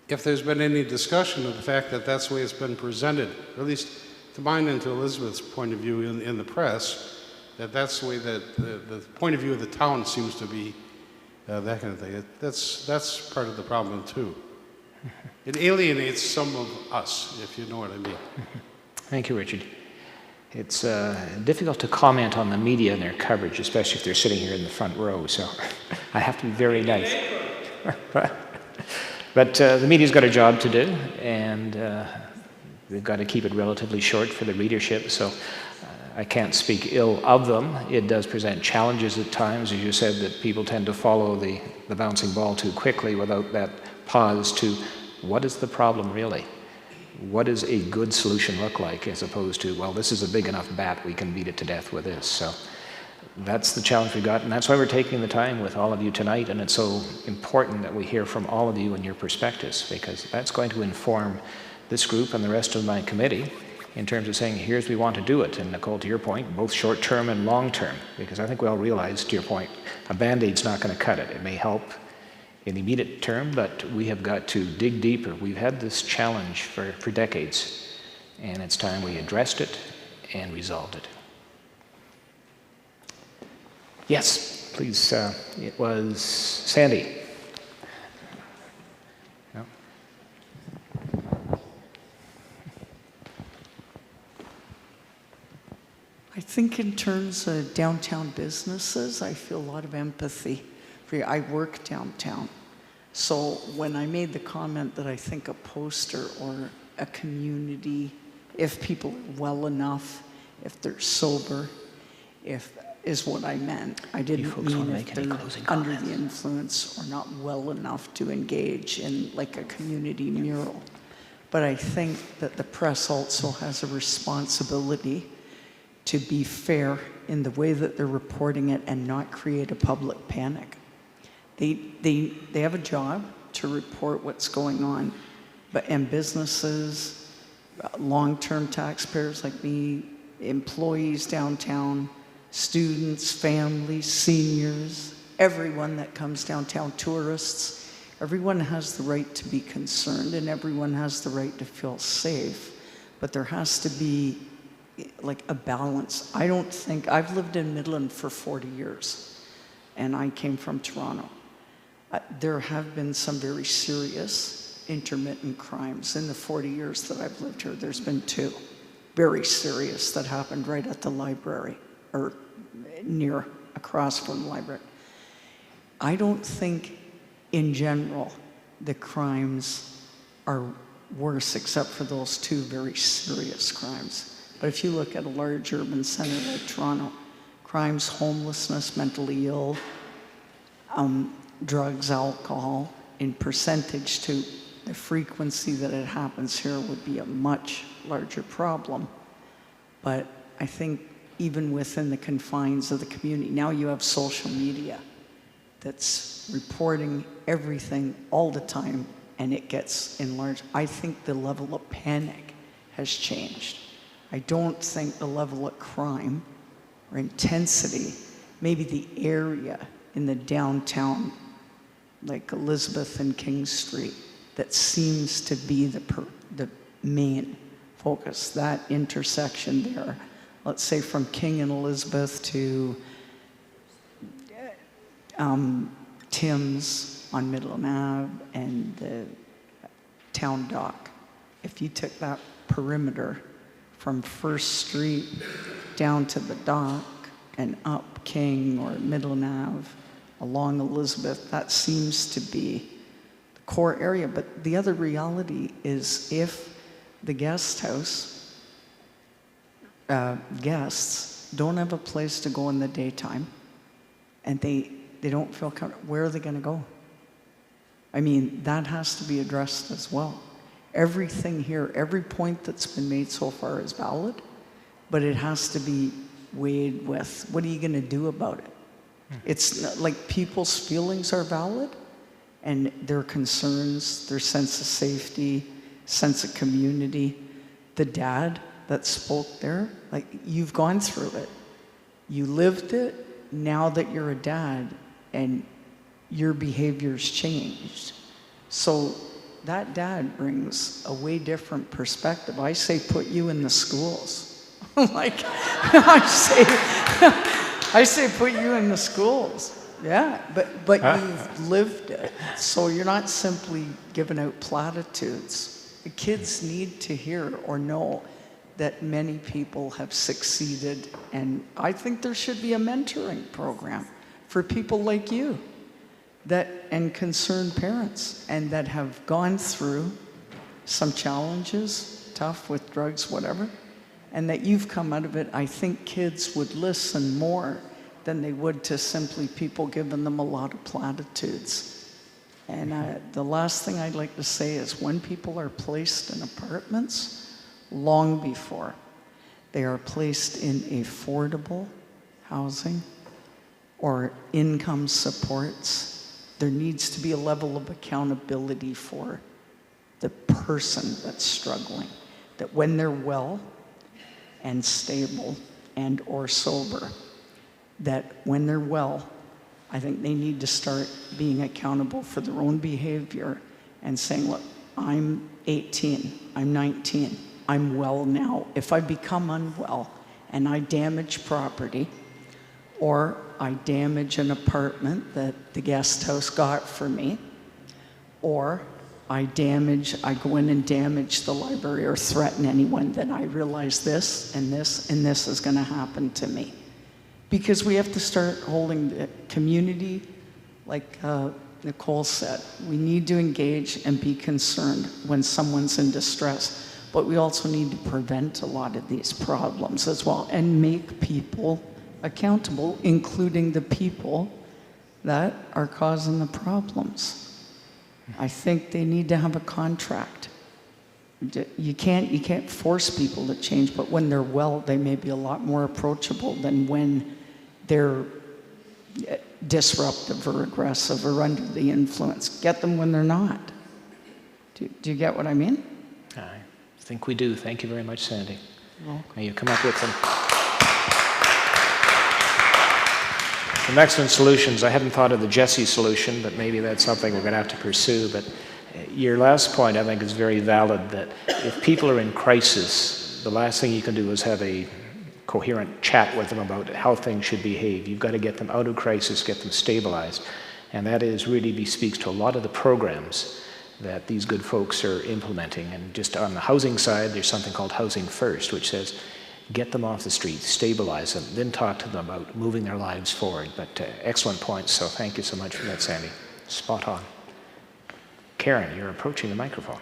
if there's been any discussion of the fact that that's the way it's been presented, or at least to mine and to Elizabeth's point of view in the press, that's the way that the point of view of the town seems to be, that kind of thing. That's part of the problem too. It alienates some of us, if you know what I mean. Thank you, Richard. It's difficult to comment on the media and their coverage, especially if they're sitting here in the front row, so I have to be very nice. But the media's got a job to do, and we've got to keep it relatively short for the readership, so I can't speak ill of them. It does present challenges at times, as you said, that people tend to follow the bouncing ball too quickly without that pause to, what is the problem really? What does a good solution look like, as opposed to, well, this is a big enough bat, we can beat it to death with this. So that's the challenge we've got, and that's why we're taking the time with all of you tonight, and it's so important that we hear from all of you and your perspectives, because that's going to inform this group and the rest of my committee in terms of saying, here's we want to do it. And Nicole, to your point, both short-term and long-term, because I think we all realize, to your point, a Band-Aid's not going to cut it. It may help in the immediate term, but we have got to dig deeper. We've had this challenge for decades, and it's time we addressed it and resolved it. Yes, please. It was Sandy. No? I think in terms of downtown businesses, I feel a lot of empathy for you. I work downtown. So when I made the comment that I think a poster or a community, if people are well enough, if they're sober, is what I meant. I didn't mean if they're under the influence or not well enough to engage in like a community mural. But I think that the press also has a responsibility to be fair in the way that they're reporting it and not create a public panic. They have a job to report what's going on, and businesses, long-term taxpayers like me, employees downtown, students, families, seniors, everyone that comes downtown, tourists, everyone has the right to be concerned and everyone has the right to feel safe, but there has to be like a balance. I don't think, I've lived in Midland for 40 years and I came from Toronto. There have been some very serious intermittent crimes in the 40 years that I've lived here. There's been 2 very serious that happened right at the library, or near, across from the library. I don't think, in general, the crimes are worse except for those two very serious crimes. But if you look at a large urban center like Toronto, crimes, homelessness, mentally ill, drugs, alcohol, in percentage to the frequency that it happens here would be a much larger problem. But I think even within the confines of the community, now you have social media that's reporting everything all the time, and it gets enlarged. I think the level of panic has changed. I don't think the level of crime or intensity, maybe the area in the downtown, like Elizabeth and King Street, that seems to be the main focus, that intersection there. Let's say from King and Elizabeth to Tim's on Midland Ave and the town dock. If you took that perimeter from First Street down to the dock and up King or Midland Ave along Elizabeth, that seems to be the core area. But the other reality is if the guest house guests don't have a place to go in the daytime and they don't feel comfortable, where are they going to go? I mean, that has to be addressed as well. Everything here, every point that's been made so far is valid, but it has to be weighed with, what are you going to do about it? It's not, like, people's feelings are valid, and their concerns, their sense of safety, sense of community. The dad that spoke there, like, you've gone through it. You lived it. Now that you're a dad and your behavior's changed. So that dad brings a way different perspective. I say put you in the schools. Like, I say put you in the schools. Yeah, but you've lived it. So you're not simply giving out platitudes. The kids need to hear or know that many people have succeeded, and I think there should be a mentoring program for people like you and concerned parents, and that have gone through some challenges, tough with drugs, whatever, and that you've come out of it. I think kids would listen more than they would to simply people giving them a lot of platitudes. And the last thing I'd like to say is when people are placed in apartments, long before they are placed in affordable housing or income supports, there needs to be a level of accountability for the person that's struggling. That when they're well and stable and or sober, that when they're well, I think they need to start being accountable for their own behavior and saying, look, I'm 18, I'm 19, I'm well now. If I become unwell and I damage property, or I damage an apartment that the guest house got for me, or I go in and damage the library or threaten anyone, then I realize this and this and this is going to happen to me. Because we have to start holding the community, like Nicole said, we need to engage and be concerned when someone's in distress. But we also need to prevent a lot of these problems as well and make people accountable, including the people that are causing the problems. I think they need to have a contract. You can't force people to change, but when they're well, they may be a lot more approachable than when they're disruptive or aggressive or under the influence. Get them when they're not. Do you get what I mean? I think we do. Thank you very much, Sandy. May you come up with some excellent solutions. I hadn't thought of the Jesse solution, but maybe that's something we're going to have to pursue. But your last point, I think, is very valid, that if people are in crisis, the last thing you can do is have a coherent chat with them about how things should behave. You've got to get them out of crisis, get them stabilized. And that really speaks to a lot of the programs that these good folks are implementing. And just on the housing side, there's something called Housing First, which says get them off the street, stabilize them, then talk to them about moving their lives forward. But excellent points, so thank you so much for that, Sandy. Spot on. Karen, you're approaching the microphone.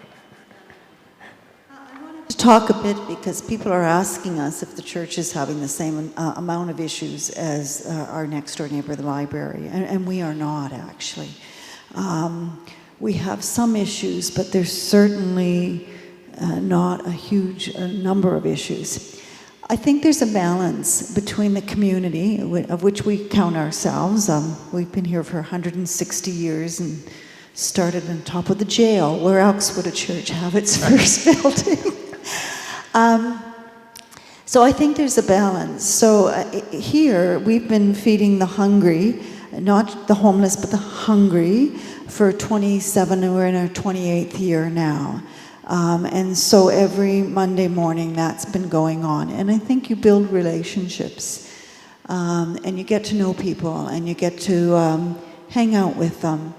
to talk a bit because people are asking us if the church is having the same amount of issues as our next door neighbor, the library, and we are not actually. We have some issues, but there's certainly not a huge number of issues. I think there's a balance between the community, of which we count ourselves. We've been here for 160 years and started on top of the jail. Where else would a church have its first building? So I think there's a balance. So here we've been feeding the hungry, not the homeless, but the hungry for 27, we're in our 28th year now. And so every Monday morning that's been going on. And I think you build relationships and you get to know people and you get to hang out with them.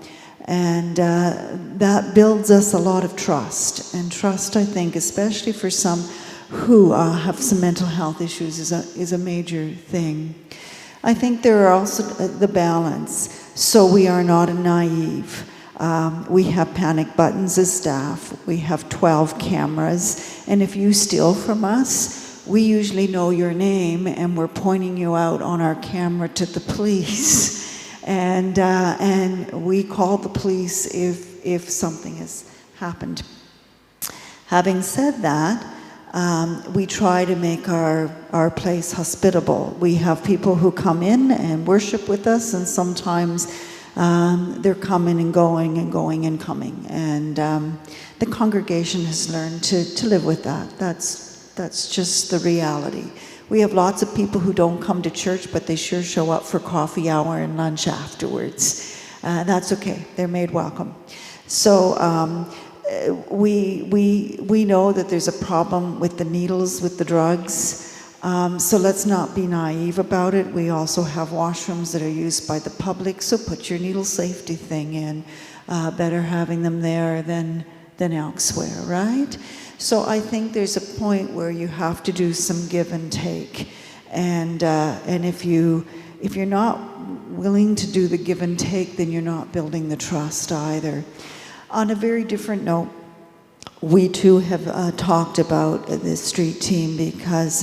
And that builds us a lot of trust. And trust, I think, especially for some who have some mental health issues is a major thing. I think there are also the balance. So we are not naive. We have panic buttons as staff. We have 12 cameras. And if you steal from us, we usually know your name and we're pointing you out on our camera to the police. And we call the police if something has happened. Having said that, we try to make our place hospitable. We have people who come in and worship with us, and sometimes they're coming and going and going and coming. And the congregation has learned to live with that. That's just the reality. We have lots of people who don't come to church, but they sure show up for coffee hour and lunch afterwards. That's okay. They're made welcome. So we know that there's a problem with the needles, with the drugs. So let's not be naive about it. We also have washrooms that are used by the public, so put your needle safety thing in. Better having them there than elsewhere, right? So I think there's a point where you have to do some give and take. And if you're not willing to do the give and take, then you're not building the trust either. On a very different note, we too have talked about the street team because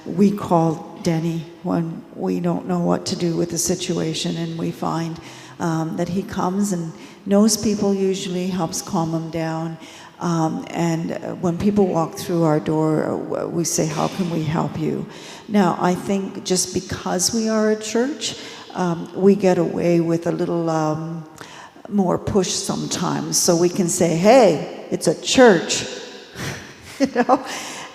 we call Denny when we don't know what to do with the situation, and we find that he comes and knows people, usually helps calm them down. And when people walk through our door, we say, how can we help you? Now, I think just because we are a church, we get away with a little more push sometimes. So we can say, hey, it's a church, you know?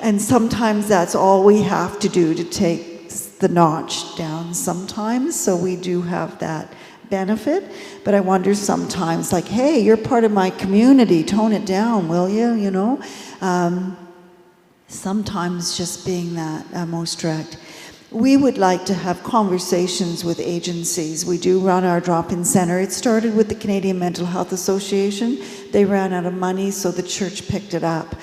And sometimes that's all we have to do to take the notch down sometimes. So we do have that benefit. But I wonder sometimes, like, hey, you're part of my community, tone it down, will you? You know? Sometimes just being that most direct. We would like to have conversations with agencies. We do run our drop-in center. It started with the Canadian Mental Health Association. They ran out of money, so the church picked it up.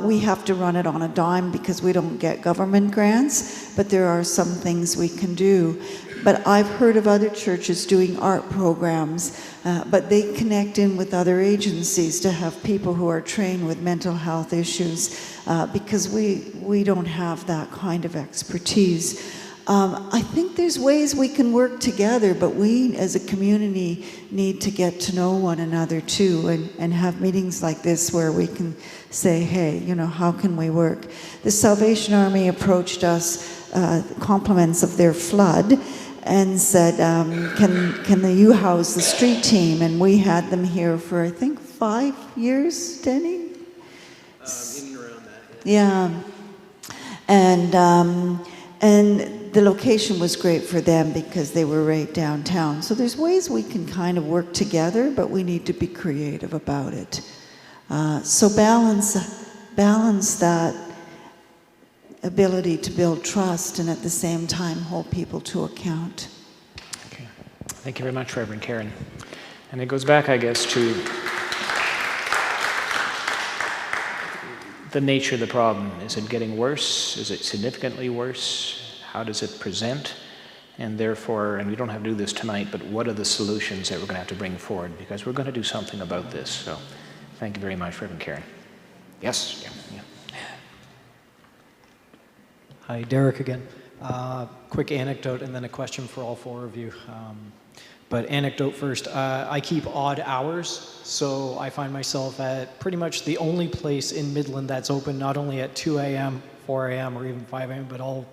We have to run it on a dime because we don't get government grants, but there are some things we can do. But I've heard of other churches doing art programs, but they connect in with other agencies to have people who are trained with mental health issues because we don't have that kind of expertise. I think there's ways we can work together, but we as a community need to get to know one another too and have meetings like this where we can say, hey, you know, how can we work? The Salvation Army approached us, compliments of their flood, and said, can you house the street team? And we had them here for, I think, 5 years, Denny? In and around that. Yeah. And the location was great for them because they were right downtown. So there's ways we can kind of work together, but we need to be creative about it. So balance that ability to build trust and at the same time hold people to account. Okay. Thank you very much, Reverend Karen. And it goes back, I guess, to the nature of the problem. Is it getting worse? Is it significantly worse? How does it present? And therefore, and we don't have to do this tonight, but what are the solutions that we're going to have to bring forward? Because we're going to do something about this. So thank you very much, Reverend Karen. Yes? Yeah. Hi, Derek again. Quick anecdote and then a question for all four of you. But anecdote first, I keep odd hours, so I find myself at pretty much the only place in Midland that's open not only at 2 a.m., 4 a.m., or even 5 a.m., but all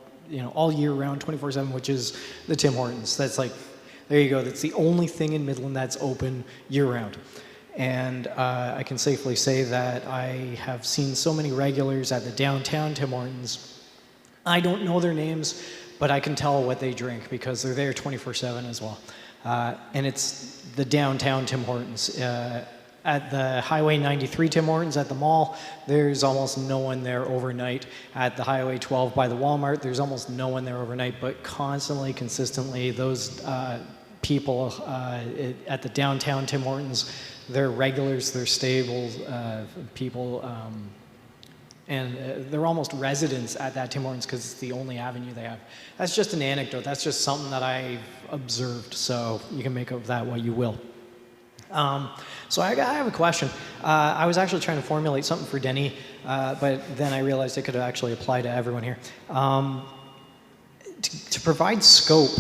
year round, 24/7, which is the Tim Hortons. That's like, there you go, that's the only thing in Midland that's open year round. And I can safely say that I have seen so many regulars at the downtown Tim Hortons. I don't know their names, but I can tell what they drink because they're there 24/7 as well. And it's the downtown Tim Hortons. At the Highway 93 Tim Hortons at the mall, there's almost no one there overnight. At the Highway 12 by the Walmart, there's almost no one there overnight, but constantly, consistently, those people at the downtown Tim Hortons, they're regulars, they're stable people, and they're almost residents at that Tim Hortons because it's the only avenue they have. That's just an anecdote. That's just something that I've observed, so you can make of that what you will. So I have a question. I was actually trying to formulate something for Denny, but then I realized it could actually apply to everyone here. To provide scope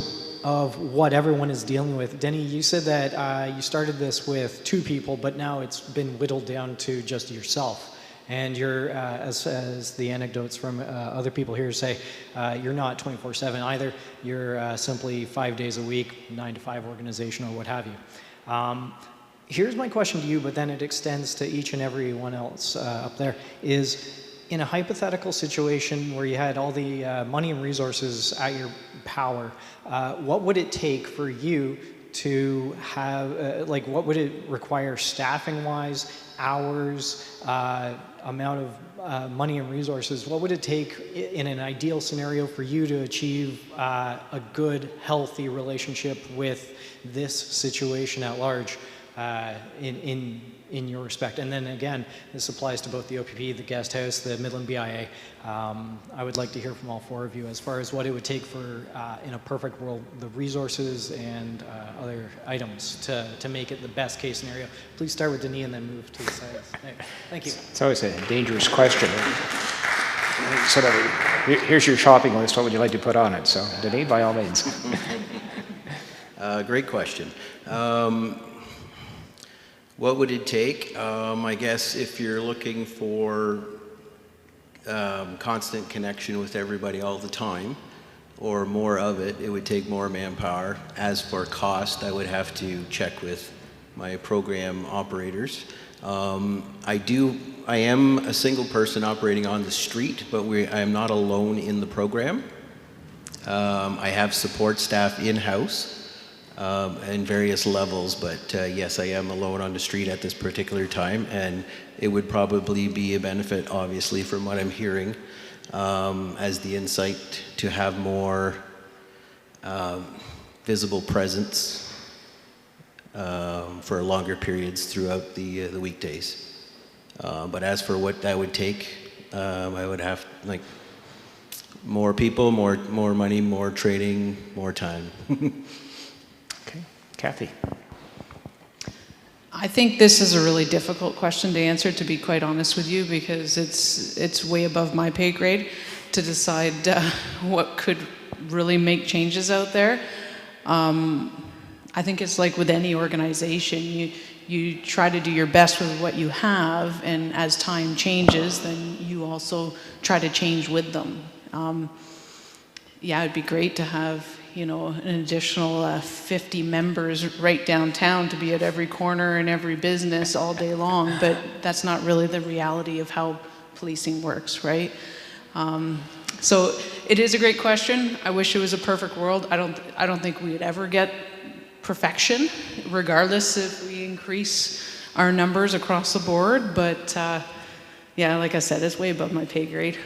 of what everyone is dealing with, Denny, you said that you started this with 2 people, but now it's been whittled down to just yourself. And you're, as the anecdotes from other people here say, you're not 24/7 either. You're simply 5 days a week, 9 to 5 organization or what have you. Here's my question to you, but then it extends to each and every one else up there, is in a hypothetical situation where you had all the money and resources at your power, what would it take for you to have, what would it require staffing-wise, hours, amount of money and resources? What would it take in an ideal scenario for you to achieve a good, healthy relationship with this situation at large in your respect? And then again, this applies to both the OPP, the Guest House, the Midland BIA. I would like to hear from all 4 of you as far as what it would take for, in a perfect world, the resources and other items to make it the best case scenario. Please start with Denis and then move to the sides. Thank you. It's always a dangerous question. Sort of, here's your shopping list. What would you like to put on it? So, Denis, by all means. Great question. What would it take? I guess if you're looking for constant connection with everybody all the time, or more of it, it would take more manpower. As for cost, I would have to check with my program operators. I am a single person operating on the street, but I am not alone in the program. I have support staff in-house. In various levels, but yes, I am alone on the street at this particular time, and it would probably be a benefit, obviously, from what I'm hearing, as the insight to have more visible presence for longer periods throughout the weekdays. But as for what that would take, I would have more people, more money, more training, more time. Kathy. I think this is a really difficult question to answer, to be quite honest with you, because it's way above my pay grade to decide what could really make changes out there. I think it's like with any organization, you try to do your best with what you have, and as time changes, then you also try to change with them. Yeah, it'd be great to have an additional 50 members right downtown to be at every corner and every business all day long, but that's not really the reality of how policing works, right? So it is a great question. I wish it was a perfect world. I don't think we'd ever get perfection, regardless if we increase our numbers across the board, but yeah, like I said, it's way above my pay grade.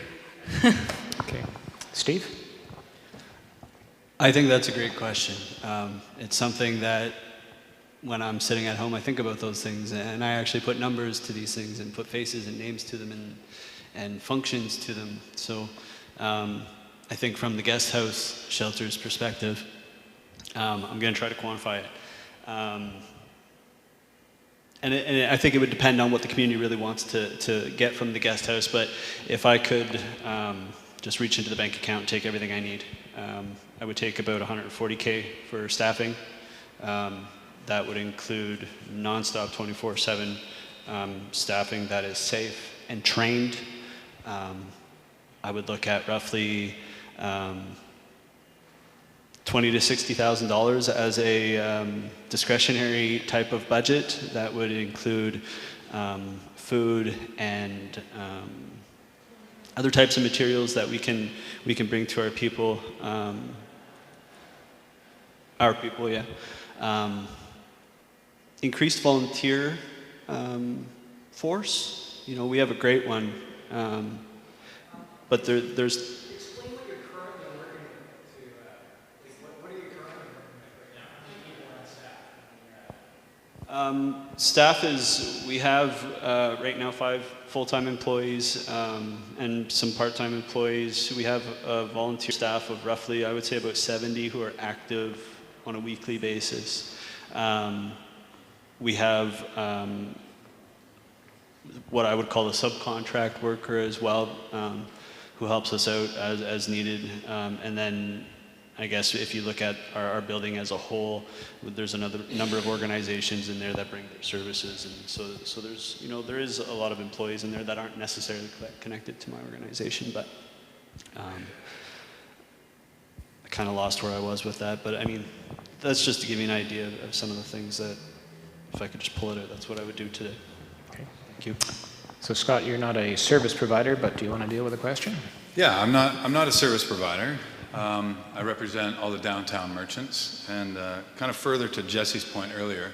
Okay. Steve? I think that's a great question. It's something that when I'm sitting at home, I think about those things, and I actually put numbers to these things and put faces and names to them and functions to them. So I think from the guest house shelter's perspective, I'm going to try to quantify it. And I think it would depend on what the community really wants to get from the guest house, but if I could just reach into the bank account and take everything I need. I would take about 140K for staffing. That would include nonstop 24/7 staffing that is safe and trained. I would look at roughly $20,000 to $60,000 as a discretionary type of budget. That would include food and other types of materials that we can bring to our people. Increased volunteer force. You know, we have a great one, but there's. Explain what you're currently working to. What are you currently working with right now? How many people on staff? Staff we have right now 5 full-time employees and some part-time employees. We have a volunteer staff of roughly, I would say, about 70 who are active on a weekly basis. We have what I would call a subcontract worker as well, who helps us out as needed. And then I guess if you look at our building as a whole, there's another number of organizations in there that bring their services, and so there's, you know, there is a lot of employees in there that aren't necessarily connected to my organization, but I kind of lost where I was with that. But I mean, that's just to give you an idea of some of the things that, if I could just pull it out, that's what I would do today. Okay. Thank you. So Scott, you're not a service provider, but do you want to deal with the question? Yeah, I'm not a service provider. I represent all the downtown merchants, and kind of further to Jesse's point earlier,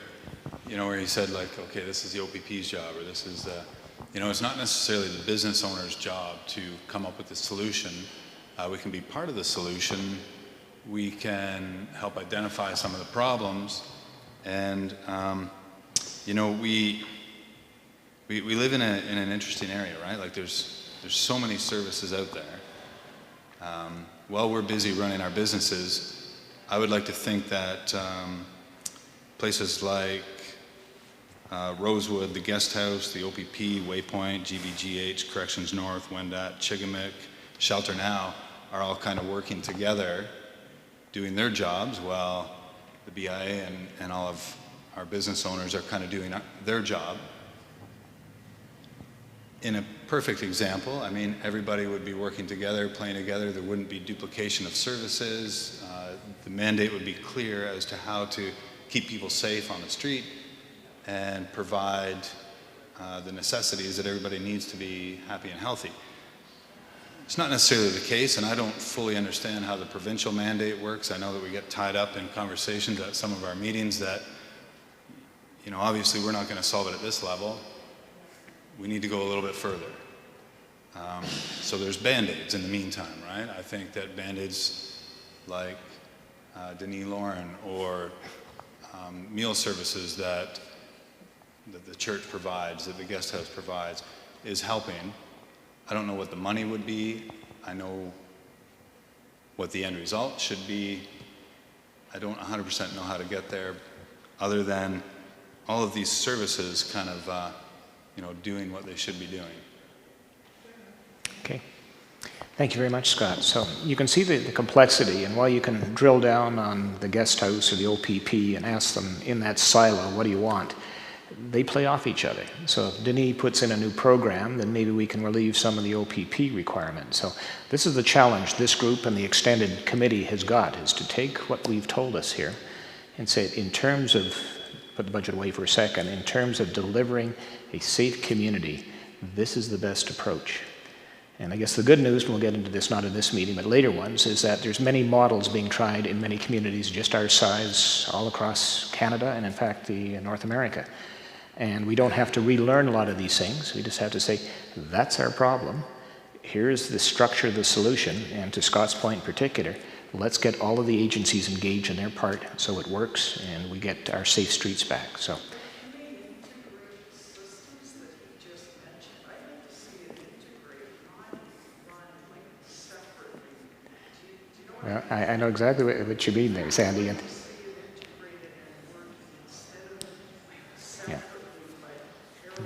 you know, where he said, like, okay, this is the OPP's job, or this is the, you know, it's not necessarily the business owner's job to come up with the solution. We can be part of the solution. We can help identify some of the problems, and you know, we live in an interesting area, right? Like there's so many services out there. While we're busy running our businesses, I would like to think that places like Rosewood, the Guest House, the OPP, Waypoint, GBGH, Corrections North, Wendat, Chigamik, Shelter Now are all kind of working together, doing their jobs, while the BIA and all of our business owners are kind of doing their job. In a perfect example, I mean, everybody would be working together, playing together. There wouldn't be duplication of services. The mandate would be clear as to how to keep people safe on the street and provide the necessities that everybody needs to be happy and healthy. It's not necessarily the case, and I don't fully understand how the provincial mandate works. I know that we get tied up in conversations at some of our meetings that, you know, obviously we're not going to solve it at this level. We need to go a little bit further. So there's Band-Aids in the meantime, right? I think that Band-Aids like Denis Lauren or meal services that the church provides, that the guest house provides, is helping. I don't know what the money would be. I know what the end result should be. I don't 100% know how to get there, other than all of these services kind of you know, doing what they should be doing. Okay. Thank you very much, Scott. So you can see the complexity, and while you can drill down on the guest house or the OPP and ask them in that silo, what do you want? They play off each other. So if Denis puts in a new program, then maybe we can relieve some of the OPP requirements. So this is the challenge this group and the extended committee has got, is to take what we've told us here and say, in terms of, put the budget away for a second, in terms of delivering a safe community, this is the best approach. And I guess the good news, and we'll get into this not in this meeting, but later ones, is that there's many models being tried in many communities just our size all across Canada and in fact North America. And we don't have to relearn a lot of these things. We just have to say, that's our problem. Here's the structure of the solution. And to Scott's point in particular, let's get all of the agencies engaged in their part so it works and we get our safe streets back. So. Well, I know exactly what you mean there, Sandy. And yeah. Yeah.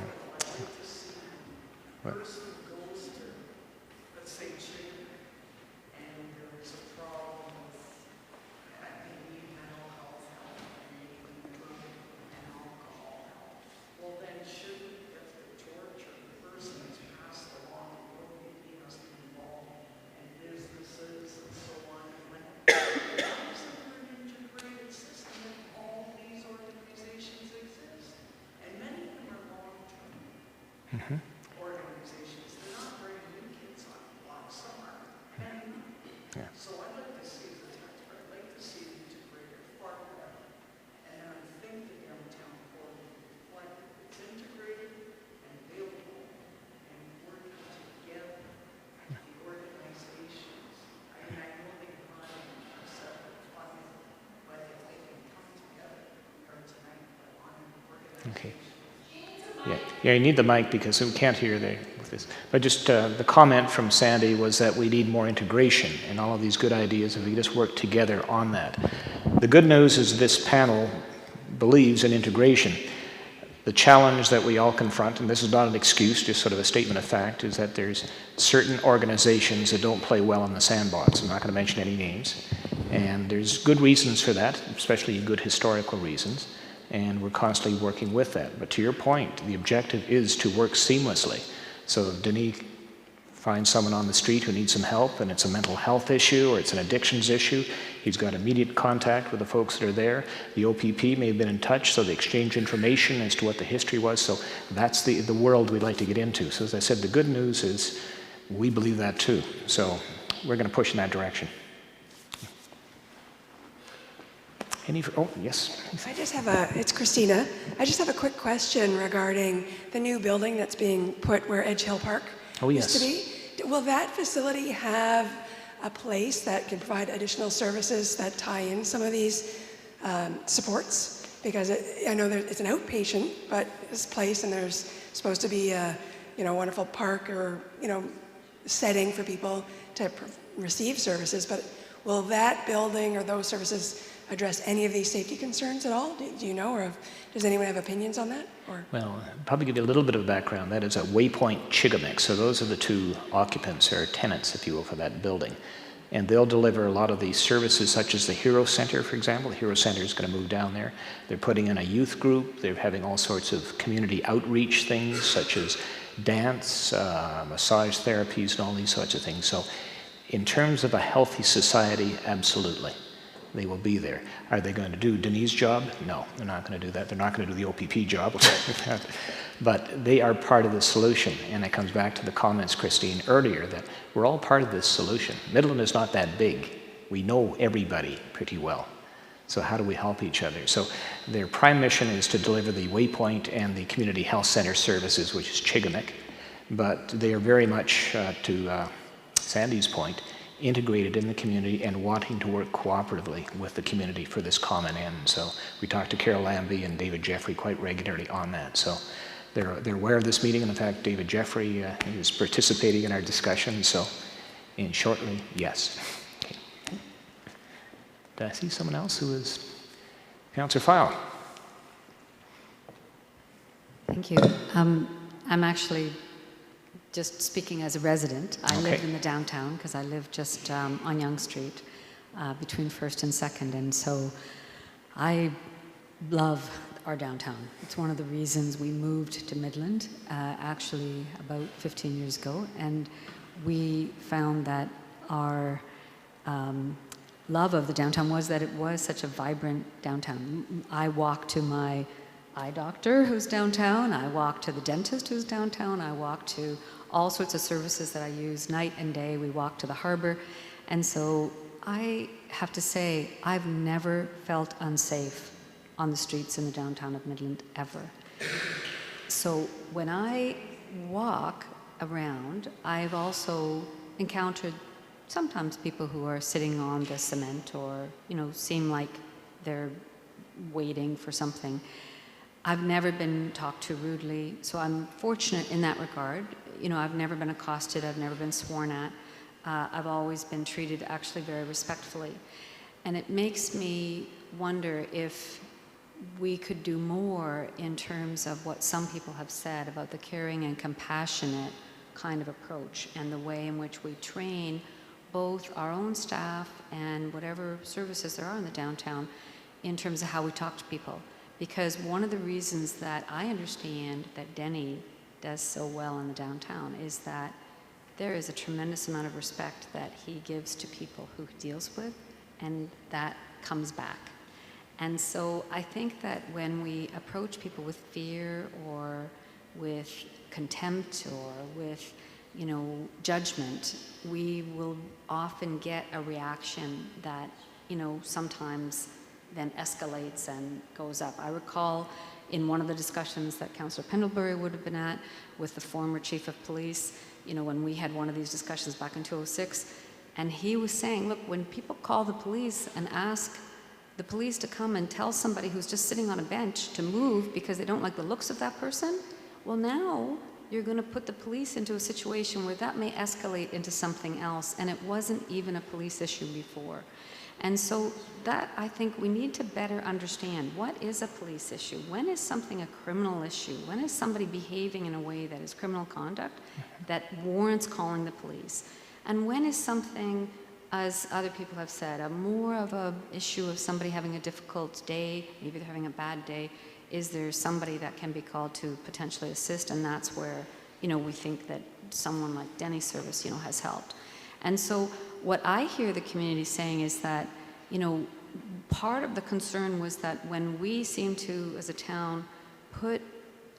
Well. Mhm. organizations. They're not bringing in kids on blocks, some are. And Yeah. so I'd like to see the taxpayer, I'd like to see the integrated far better. And I think the downtown core will reflect it's integrated and available and working together. The organizations, I mean, I know they run separate funds, but if they can come together, or tonight, but on an Okay. organization. Yeah, you need the mic because we can't hear with this. But just the comment from Sandy was that we need more integration in all of these good ideas, if we just work together on that. The good news is this panel believes in integration. The challenge that we all confront, and this is not an excuse, just sort of a statement of fact, is that there's certain organizations that don't play well in the sandbox. I'm not going to mention any names. And there's good reasons for that, especially good historical reasons. And we're constantly working with that. But to your point, the objective is to work seamlessly. So if Denis finds someone on the street who needs some help, and it's a mental health issue or it's an addictions issue, he's got immediate contact with the folks that are there. The OPP may have been in touch, so they exchange information as to what the history was. So that's the world we'd like to get into. So as I said, the good news is we believe that too. So we're going to push in that direction. Oh, yes. It's Christina. I just have a quick question regarding the new building that's being put where Edge Hill Park used to be. Will that facility have a place that can provide additional services that tie in some of these supports? Because I know it's an outpatient, but this place, and there's supposed to be a wonderful park or setting for people to receive services. But will that building or those services address any of these safety concerns at all? Do you know, or does anyone have opinions on that? Or? Well, I'll probably give you a little bit of background. That is a Waypoint Chigamik. So those are the two occupants or tenants, if you will, for that building. And they'll deliver a lot of these services, such as the Hero Center, for example. The Hero Center is going to move down there. They're putting in a youth group. They're having all sorts of community outreach things, such as dance, massage therapies, and all these sorts of things. So in terms of a healthy society, absolutely. They will be there. Are they going to do Denis' job? No, they're not going to do that. They're not going to do the OPP job. But they are part of the solution. And it comes back to the comments, Christine, earlier, that we're all part of this solution. Midland is not that big. We know everybody pretty well. So how do we help each other? So their prime mission is to deliver the Waypoint and the Community Health Center services, which is Chigamik. But they are very much, to Sandy's point, integrated in the community and wanting to work cooperatively with the community for this common end. So we talk to Carol Lambie and David Jeffrey quite regularly on that. So they're aware of this meeting, and in fact, David Jeffrey is participating in our discussion. So, in shortly, yes. Okay. Did I see someone else who is Councillor File? Thank you. I'm actually just speaking as a resident. I live in the downtown because I live just on Yonge Street between 1st and 2nd, and so I love our downtown. It's one of the reasons we moved to Midland actually about 15 years ago, and we found that our love of the downtown was that it was such a vibrant downtown. I walk to my eye doctor who's downtown, I walk to the dentist who's downtown, I walk to all sorts of services that I use night and day. We walk to the harbor. And so I have to say, I've never felt unsafe on the streets in the downtown of Midland, ever. So when I walk around, I've also encountered sometimes people who are sitting on the cement or, seem like they're waiting for something. I've never been talked to rudely, so I'm fortunate in that regard. I've never been accosted, I've never been sworn at. I've always been treated actually very respectfully. And it makes me wonder if we could do more in terms of what some people have said about the caring and compassionate kind of approach and the way in which we train both our own staff and whatever services there are in the downtown in terms of how we talk to people. Because one of the reasons that I understand that Denny does so well in the downtown is that there is a tremendous amount of respect that he gives to people who he deals with, and that comes back. And so I think that when we approach people with fear or with contempt or with, judgment, we will often get a reaction that, sometimes then escalates and goes up. I recall in one of the discussions that Councillor Pendlebury would have been at with the former chief of police, when we had one of these discussions back in 2006, and he was saying, look, when people call the police and ask the police to come and tell somebody who's just sitting on a bench to move because they don't like the looks of that person, well, now you're going to put the police into a situation where that may escalate into something else, and it wasn't even a police issue before. And so that, I think, we need to better understand, what is a police issue? When is something a criminal issue? When is somebody behaving in a way that is criminal conduct that warrants calling the police? And when is something, as other people have said, more of a issue of somebody having a difficult day, maybe they're having a bad day, is there somebody that can be called to potentially assist? And that's where, we think that someone like Denny's service, has helped. And so what I hear the community saying is that, part of the concern was that when we seem to, as a town, put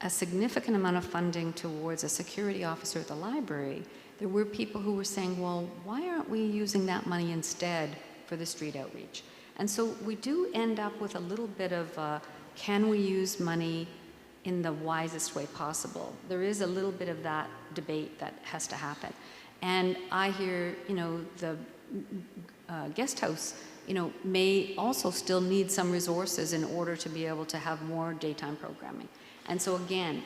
a significant amount of funding towards a security officer at the library, there were people who were saying, well, why aren't we using that money instead for the street outreach? And so we do end up with a little bit of, can we use money in the wisest way possible? There is a little bit of that debate that has to happen. And I hear, the guest house, may also still need some resources in order to be able to have more daytime programming. And so again,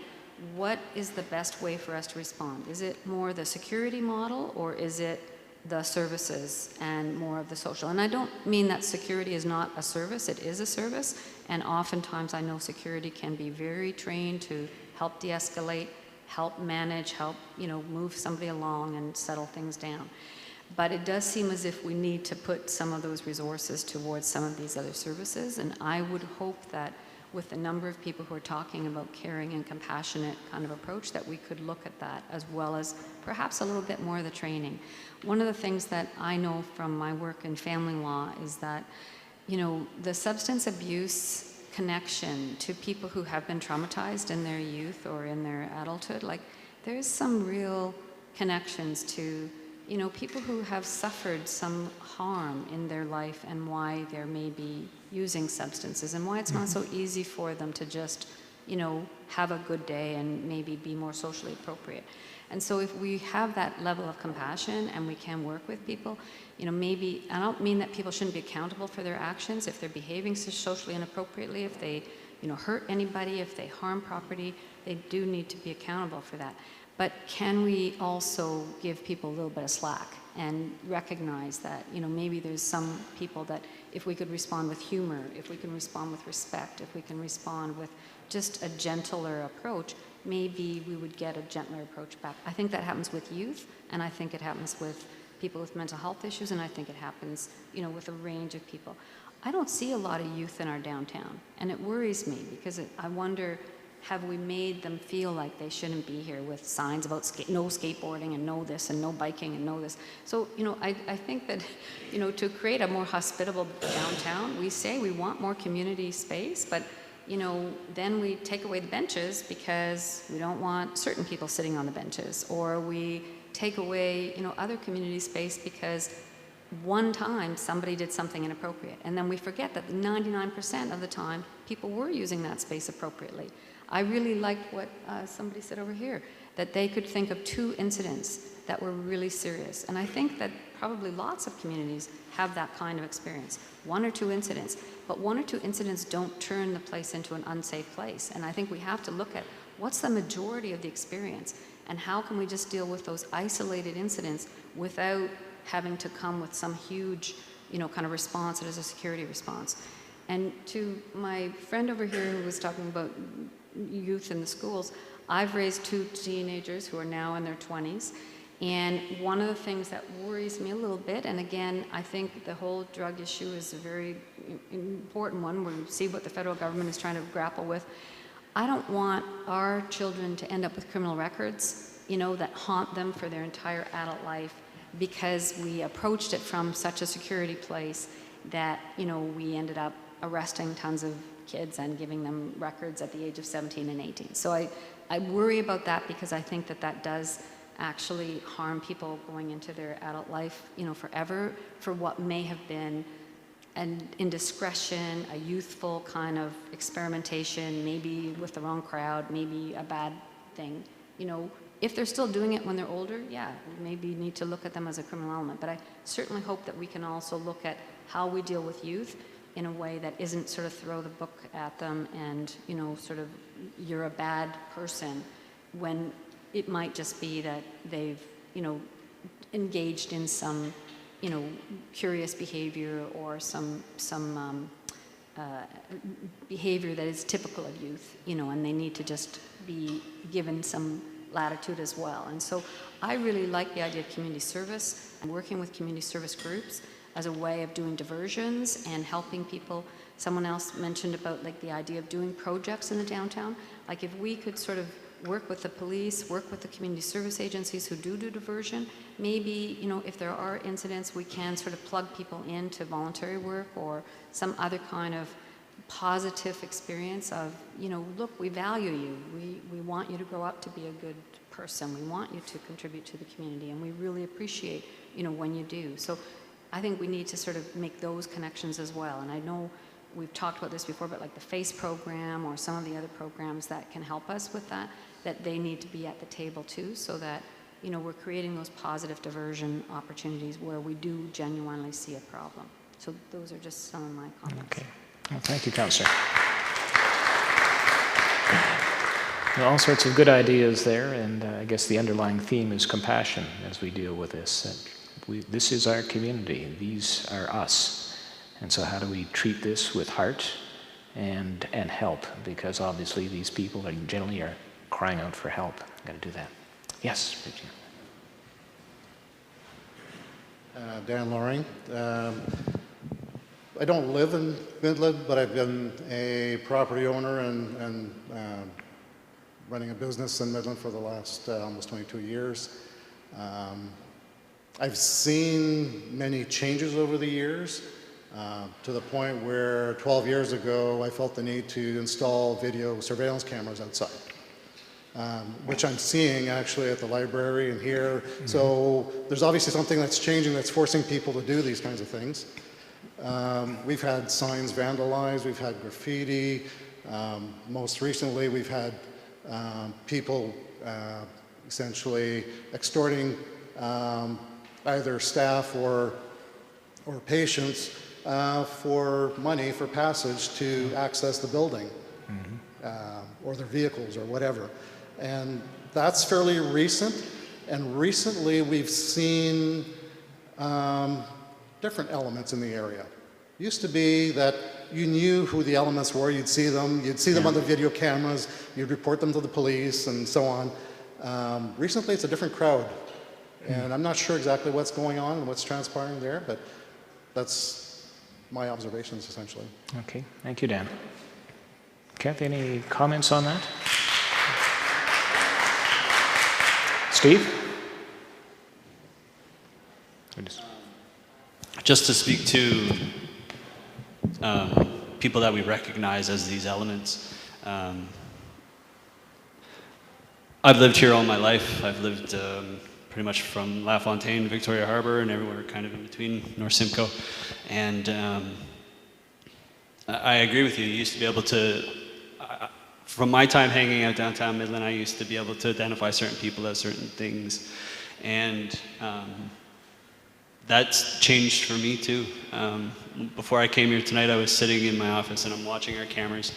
what is the best way for us to respond? Is it more the security model, or is it the services and more of the social? And I don't mean that security is not a service, it is a service. And oftentimes I know security can be very trained to help de-escalate, help manage, help, move somebody along and settle things down. But it does seem as if we need to put some of those resources towards some of these other services. And I would hope that with the number of people who are talking about caring and compassionate kind of approach, that we could look at that, as well as perhaps a little bit more of the training. One of the things that I know from my work in family law is that, the substance abuse connection to people who have been traumatized in their youth or in their adulthood, like, there's some real connections to, people who have suffered some harm in their life and why they're maybe using substances, and why it's not so easy for them to just, have a good day and maybe be more socially appropriate. And so if we have that level of compassion and we can work with people, maybe, I don't mean that people shouldn't be accountable for their actions if they're behaving socially inappropriately, if they, hurt anybody, if they harm property, they do need to be accountable for that. But can we also give people a little bit of slack and recognize that, maybe there's some people that if we could respond with humor, if we can respond with respect, if we can respond with just a gentler approach, maybe we would get a gentler approach back. I think that happens with youth, and I think it happens with people with mental health issues, and I think it happens, with a range of people. I don't see a lot of youth in our downtown, and it worries me because I wonder, have we made them feel like they shouldn't be here with signs about no skateboarding and no this and no biking and no this? So, I think that, to create a more hospitable downtown, we say we want more community space, but then we take away the benches because we don't want certain people sitting on the benches, or we take away, other community space because one time somebody did something inappropriate. And then we forget that 99% of the time people were using that space appropriately. I really liked what somebody said over here, that they could think of 2 incidents that were really serious. And I think that probably lots of communities have that kind of experience. 1 or 2 incidents, but 1 or 2 incidents don't turn the place into an unsafe place. And I think we have to look at what's the majority of the experience, and how can we just deal with those isolated incidents without having to come with some huge, kind of response that is a security response. And to my friend over here who was talking about youth in the schools, I've raised 2 teenagers who are now in their 20s. And one of the things that worries me a little bit, and again, I think the whole drug issue is a very important one. We see what the federal government is trying to grapple with. I don't want our children to end up with criminal records, that haunt them for their entire adult life, because we approached it from such a security place that, we ended up arresting tons of kids and giving them records at the age of 17 and 18. So I worry about that because I think that does actually harm people going into their adult life, forever, for what may have been an indiscretion, a youthful kind of experimentation, maybe with the wrong crowd, maybe a bad thing. If they're still doing it when they're older, yeah, maybe you need to look at them as a criminal element. But I certainly hope that we can also look at how we deal with youth in a way that isn't sort of throw the book at them and, sort of you're a bad person, when it might just be that they've, engaged in some, curious behavior or some behavior that is typical of youth, and they need to just be given some latitude as well. And so I really like the idea of community service and working with community service groups as a way of doing diversions and helping people. Someone else mentioned about like the idea of doing projects in the downtown. Like if we could sort of work with the police, work with the community service agencies who do diversion, maybe, if there are incidents, we can sort of plug people into voluntary work or some other kind of positive experience of, look, we value you. We want you to grow up to be a good person. We want you to contribute to the community, and we really appreciate, when you do. So I think we need to sort of make those connections as well. And I know we've talked about this before, but like the FACE program or some of the other programs that can help us with that they need to be at the table too, so that, we're creating those positive diversion opportunities where we do genuinely see a problem. So those are just some of my comments. Okay. Well, thank you, Councillor. There are all sorts of good ideas there, and I guess the underlying theme is compassion as we deal with this. This is our community. These are us. And so how do we treat this with heart and help? Because obviously these people generally are crying out for help. I've got to do that. Yes, Richie. Dan Loring. I don't live in Midland, but I've been a property owner and running a business in Midland for the last almost 22 years. I've seen many changes over the years, to the point where 12 years ago I felt the need to install video surveillance cameras outside, which I'm seeing actually at the library and here. Mm-hmm. So there's obviously something that's changing that's forcing people to do these kinds of things. We've had signs vandalized, we've had graffiti. Most recently we've had people essentially extorting either staff or patients for money for passage to access the building, or their vehicles or whatever. And that's fairly recent. And recently we've seen different elements in the area. It used to be that you knew who the elements were, you'd see them on the video cameras, you'd report them to the police and so on. Recently it's a different crowd. And I'm not sure exactly what's going on and what's transpiring there, but that's my observations essentially. Okay, thank you, Dan. Kathy, any comments on that? Steve? Just to speak to people that we recognize as these elements. I've lived here all my life. I've lived pretty much from LaFontaine to Victoria Harbour and everywhere kind of in between, North Simcoe. And I agree with you. You used to be able to, from my time hanging out downtown Midland, I used to be able to identify certain people as certain things. And that's changed for me too. Before I came here tonight, I was sitting in my office and I'm watching our cameras.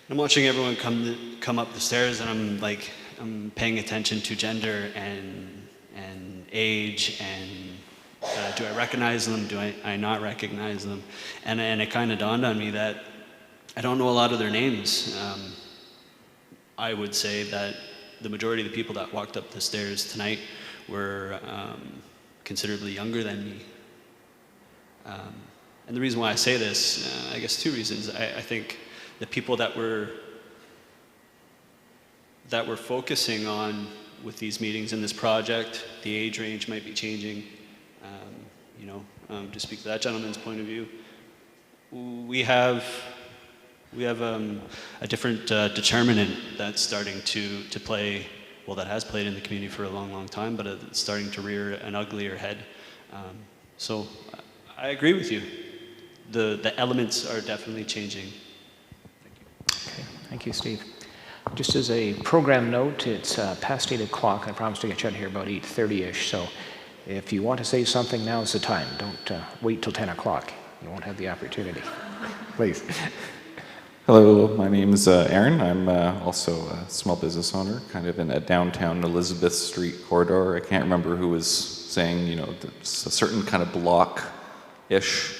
I'm watching everyone come up the stairs, and I'm paying attention to gender and age, and do I recognize them? Do I not recognize them? And it kind of dawned on me that I don't know a lot of their names. I would say that the majority of the people that walked up the stairs tonight were considerably younger than me. And the reason why I say this, I guess two reasons. I think the people that we're focusing on with these meetings in this project, the age range might be changing. To speak to that gentleman's point of view, we have We have a different determinant that's starting to play, well, that has played in the community for a long, long time, but it's starting to rear an uglier head. So I agree with you. The elements are definitely changing. Okay, thank you, Steve. Just as a program note, it's past 8 o'clock. I promised to get you out of here about 8:30-ish, so if you want to say something, now's the time. Don't wait till 10 o'clock. You won't have the opportunity. Please. Hello, my name is Aaron. I'm also a small business owner, kind of in a downtown Elizabeth Street corridor. I can't remember who was saying, you know, there's a certain kind of block-ish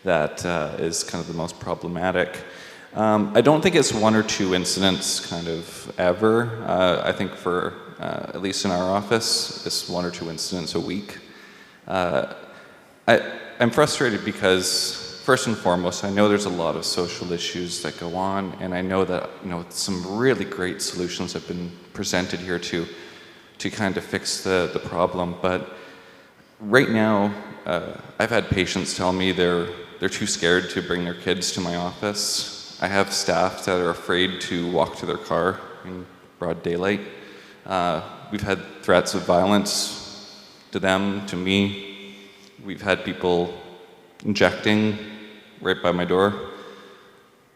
that is kind of the most problematic. I don't think it's one or two incidents kind of ever. I think for, at least in our office, it's one or two incidents a week. I'm frustrated because, first and foremost, I know there's a lot of social issues that go on, and I know that, you know, some really great solutions have been presented here to kind of fix the problem. But right now, I've had patients tell me they're too scared to bring their kids to my office. I have staff that are afraid to walk to their car in broad daylight. We've had threats of violence to them, to me. We've had people injecting right by my door.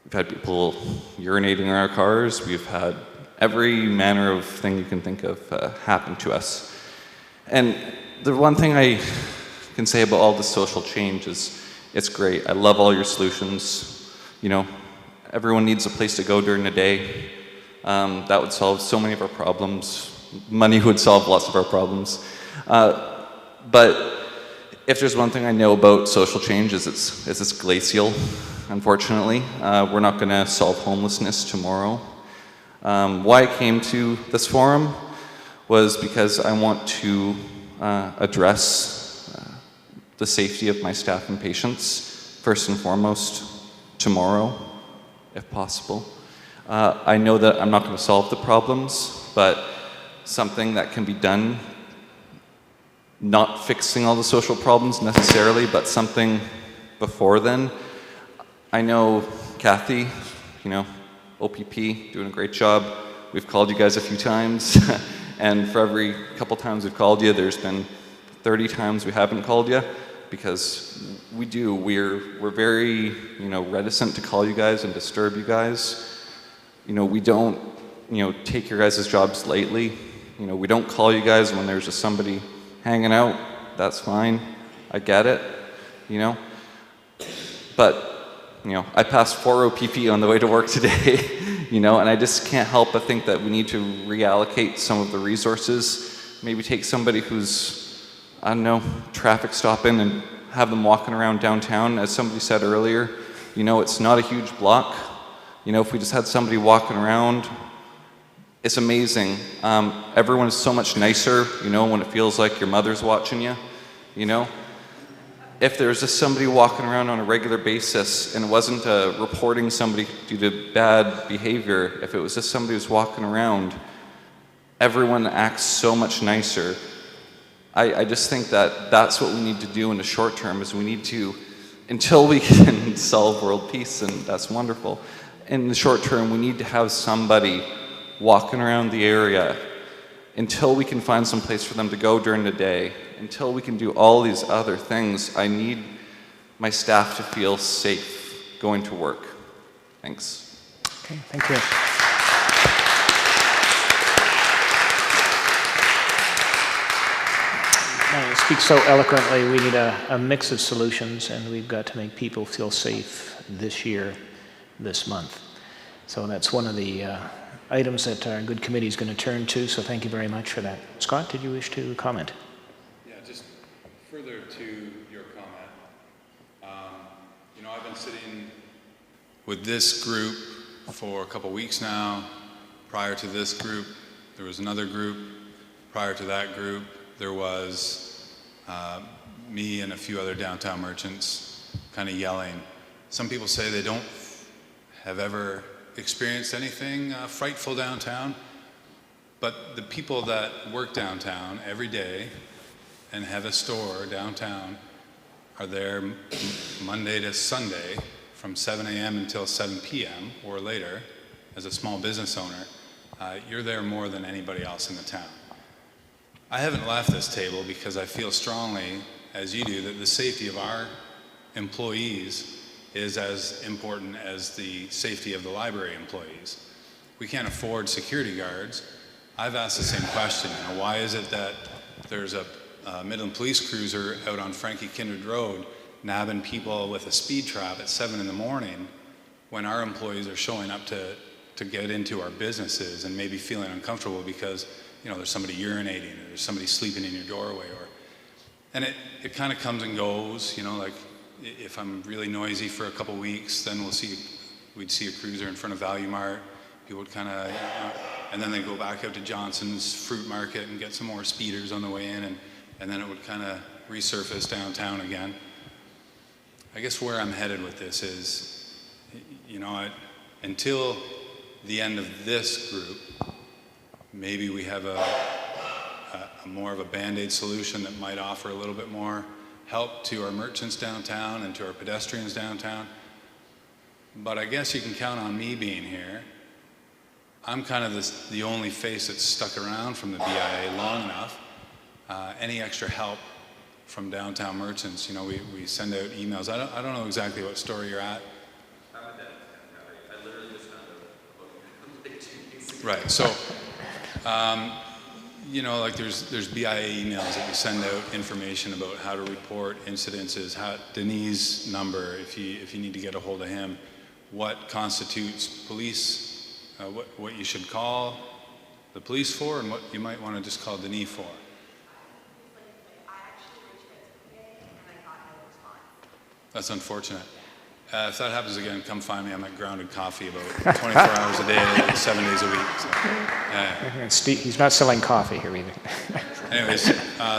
We've had people urinating in our cars. We've had every manner of thing you can think of happen to us. And the one thing I can say about all the social change is it's great. I love all your solutions. You know, everyone needs a place to go during the day. That would solve so many of our problems. Money would solve lots of our problems. But if there's one thing I know about social change is it's glacial, unfortunately. We're not going to solve homelessness tomorrow. Why I came to this forum was because I want to address the safety of my staff and patients, first and foremost, tomorrow, if possible. I know that I'm not going to solve the problems, but something that can be done, not fixing all the social problems necessarily, but something before then. I know Kathy, you know, OPP, doing a great job. We've called you guys a few times, and for every couple times we've called you, there's been 30 times we haven't called you, because we're very, you know, reticent to call you guys and disturb you guys. You know, we don't, you know, take your guys' jobs lightly. You know, we don't call you guys when there's just somebody hanging out. That's fine. I get it, you know. But, you know, I passed 4 OPP on the way to work today, you know, and I just can't help but think that we need to reallocate some of the resources. Maybe take somebody who's, I don't know, traffic stopping and have them walking around downtown. As somebody said earlier, you know, it's not a huge block. You know, if we just had somebody walking around, it's amazing. Everyone is so much nicer, you know, when it feels like your mother's watching you, you know. If there's just somebody walking around on a regular basis and it wasn't reporting somebody due to bad behavior, if it was just somebody who's walking around, everyone acts so much nicer. I just think that that's what we need to do in the short term, is we need to, until we can solve world peace, and that's wonderful, in the short term we need to have somebody walking around the area until we can find some place for them to go during the day, until we can do all these other things. I need my staff to feel safe going to work. Thanks. Okay, thank you. You speak so eloquently. We need a mix of solutions, and we've got to make people feel safe this year, this month. So that's one of the items that our good committee is going to turn to, so thank you very much for that. Scott, did you wish to comment? Yeah, just further to your comment. You know, I've been sitting with this group for a couple weeks now. Prior to this group, there was another group. Prior to that group, there was me and a few other downtown merchants kind of yelling. Some people say they don't have ever experienced anything frightful downtown, but the people that work downtown every day and have a store downtown are there Monday to Sunday from 7 a.m. until 7 p.m. or later, as a small business owner, you're there more than anybody else in the town. I haven't left this table because I feel strongly, as you do, that the safety of our employees is as important as the safety of the library employees. We can't afford security guards. I've asked the same question, why is it that there's a Midland police cruiser out on Frankie Kindred Road nabbing people with a speed trap at 7 in the morning when our employees are showing up to get into our businesses and maybe feeling uncomfortable because there's somebody urinating or there's somebody sleeping in your doorway, and it kind of comes and goes. Like if I'm really noisy for a couple weeks, then we'd see a cruiser in front of Value Mart. People would kind of, and then they'd go back out to Johnson's Fruit Market and get some more speeders on the way in, and then it would kind of resurface downtown again. I guess where I'm headed with this is, until the end of this group, maybe we have a more of a Band-Aid solution that might offer a little bit more help to our merchants downtown and to our pedestrians downtown. But I guess you can count on me being here. I'm kind of the only face that's stuck around from the BIA long enough. Any extra help from downtown merchants, we send out emails. I don't know exactly what store you're at. I'm a dentist. I literally just found out like 2 weeks ago. Right. So, like there's BIA emails that we send out information about how to report incidences, Denis' number if you need to get a hold of him, what constitutes police, what you should call the police for, and what you might want to just call Denis for. That's unfortunate. If that happens again, come find me. I'm at Grounded Coffee about 24 hours a day, 7 days a week. So, he's not selling coffee here either. Anyways,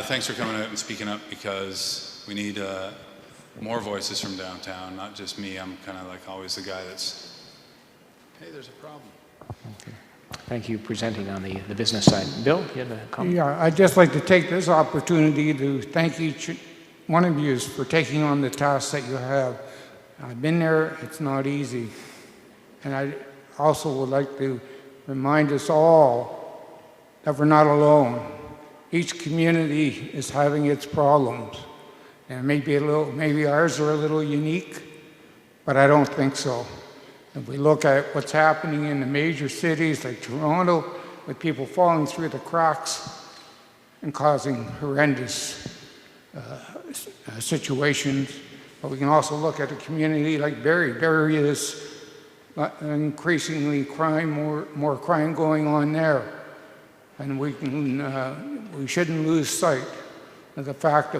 thanks for coming out and speaking up, because we need more voices from downtown, not just me. I'm kind of like always the guy that's, hey, there's a problem. Okay. Thank you for presenting on the business side. Bill, you had a comment? Yeah, I'd just like to take this opportunity to thank each one of you for taking on the task that you have. I've been there, it's not easy. And I also would like to remind us all that we're not alone. Each community is having its problems. And maybe ours are a little unique, but I don't think so. If we look at what's happening in the major cities like Toronto, with people falling through the cracks and causing horrendous situations. But we can also look at a community like Barrie. Barrie is increasingly crime, more crime going on there. And we shouldn't lose sight of the fact that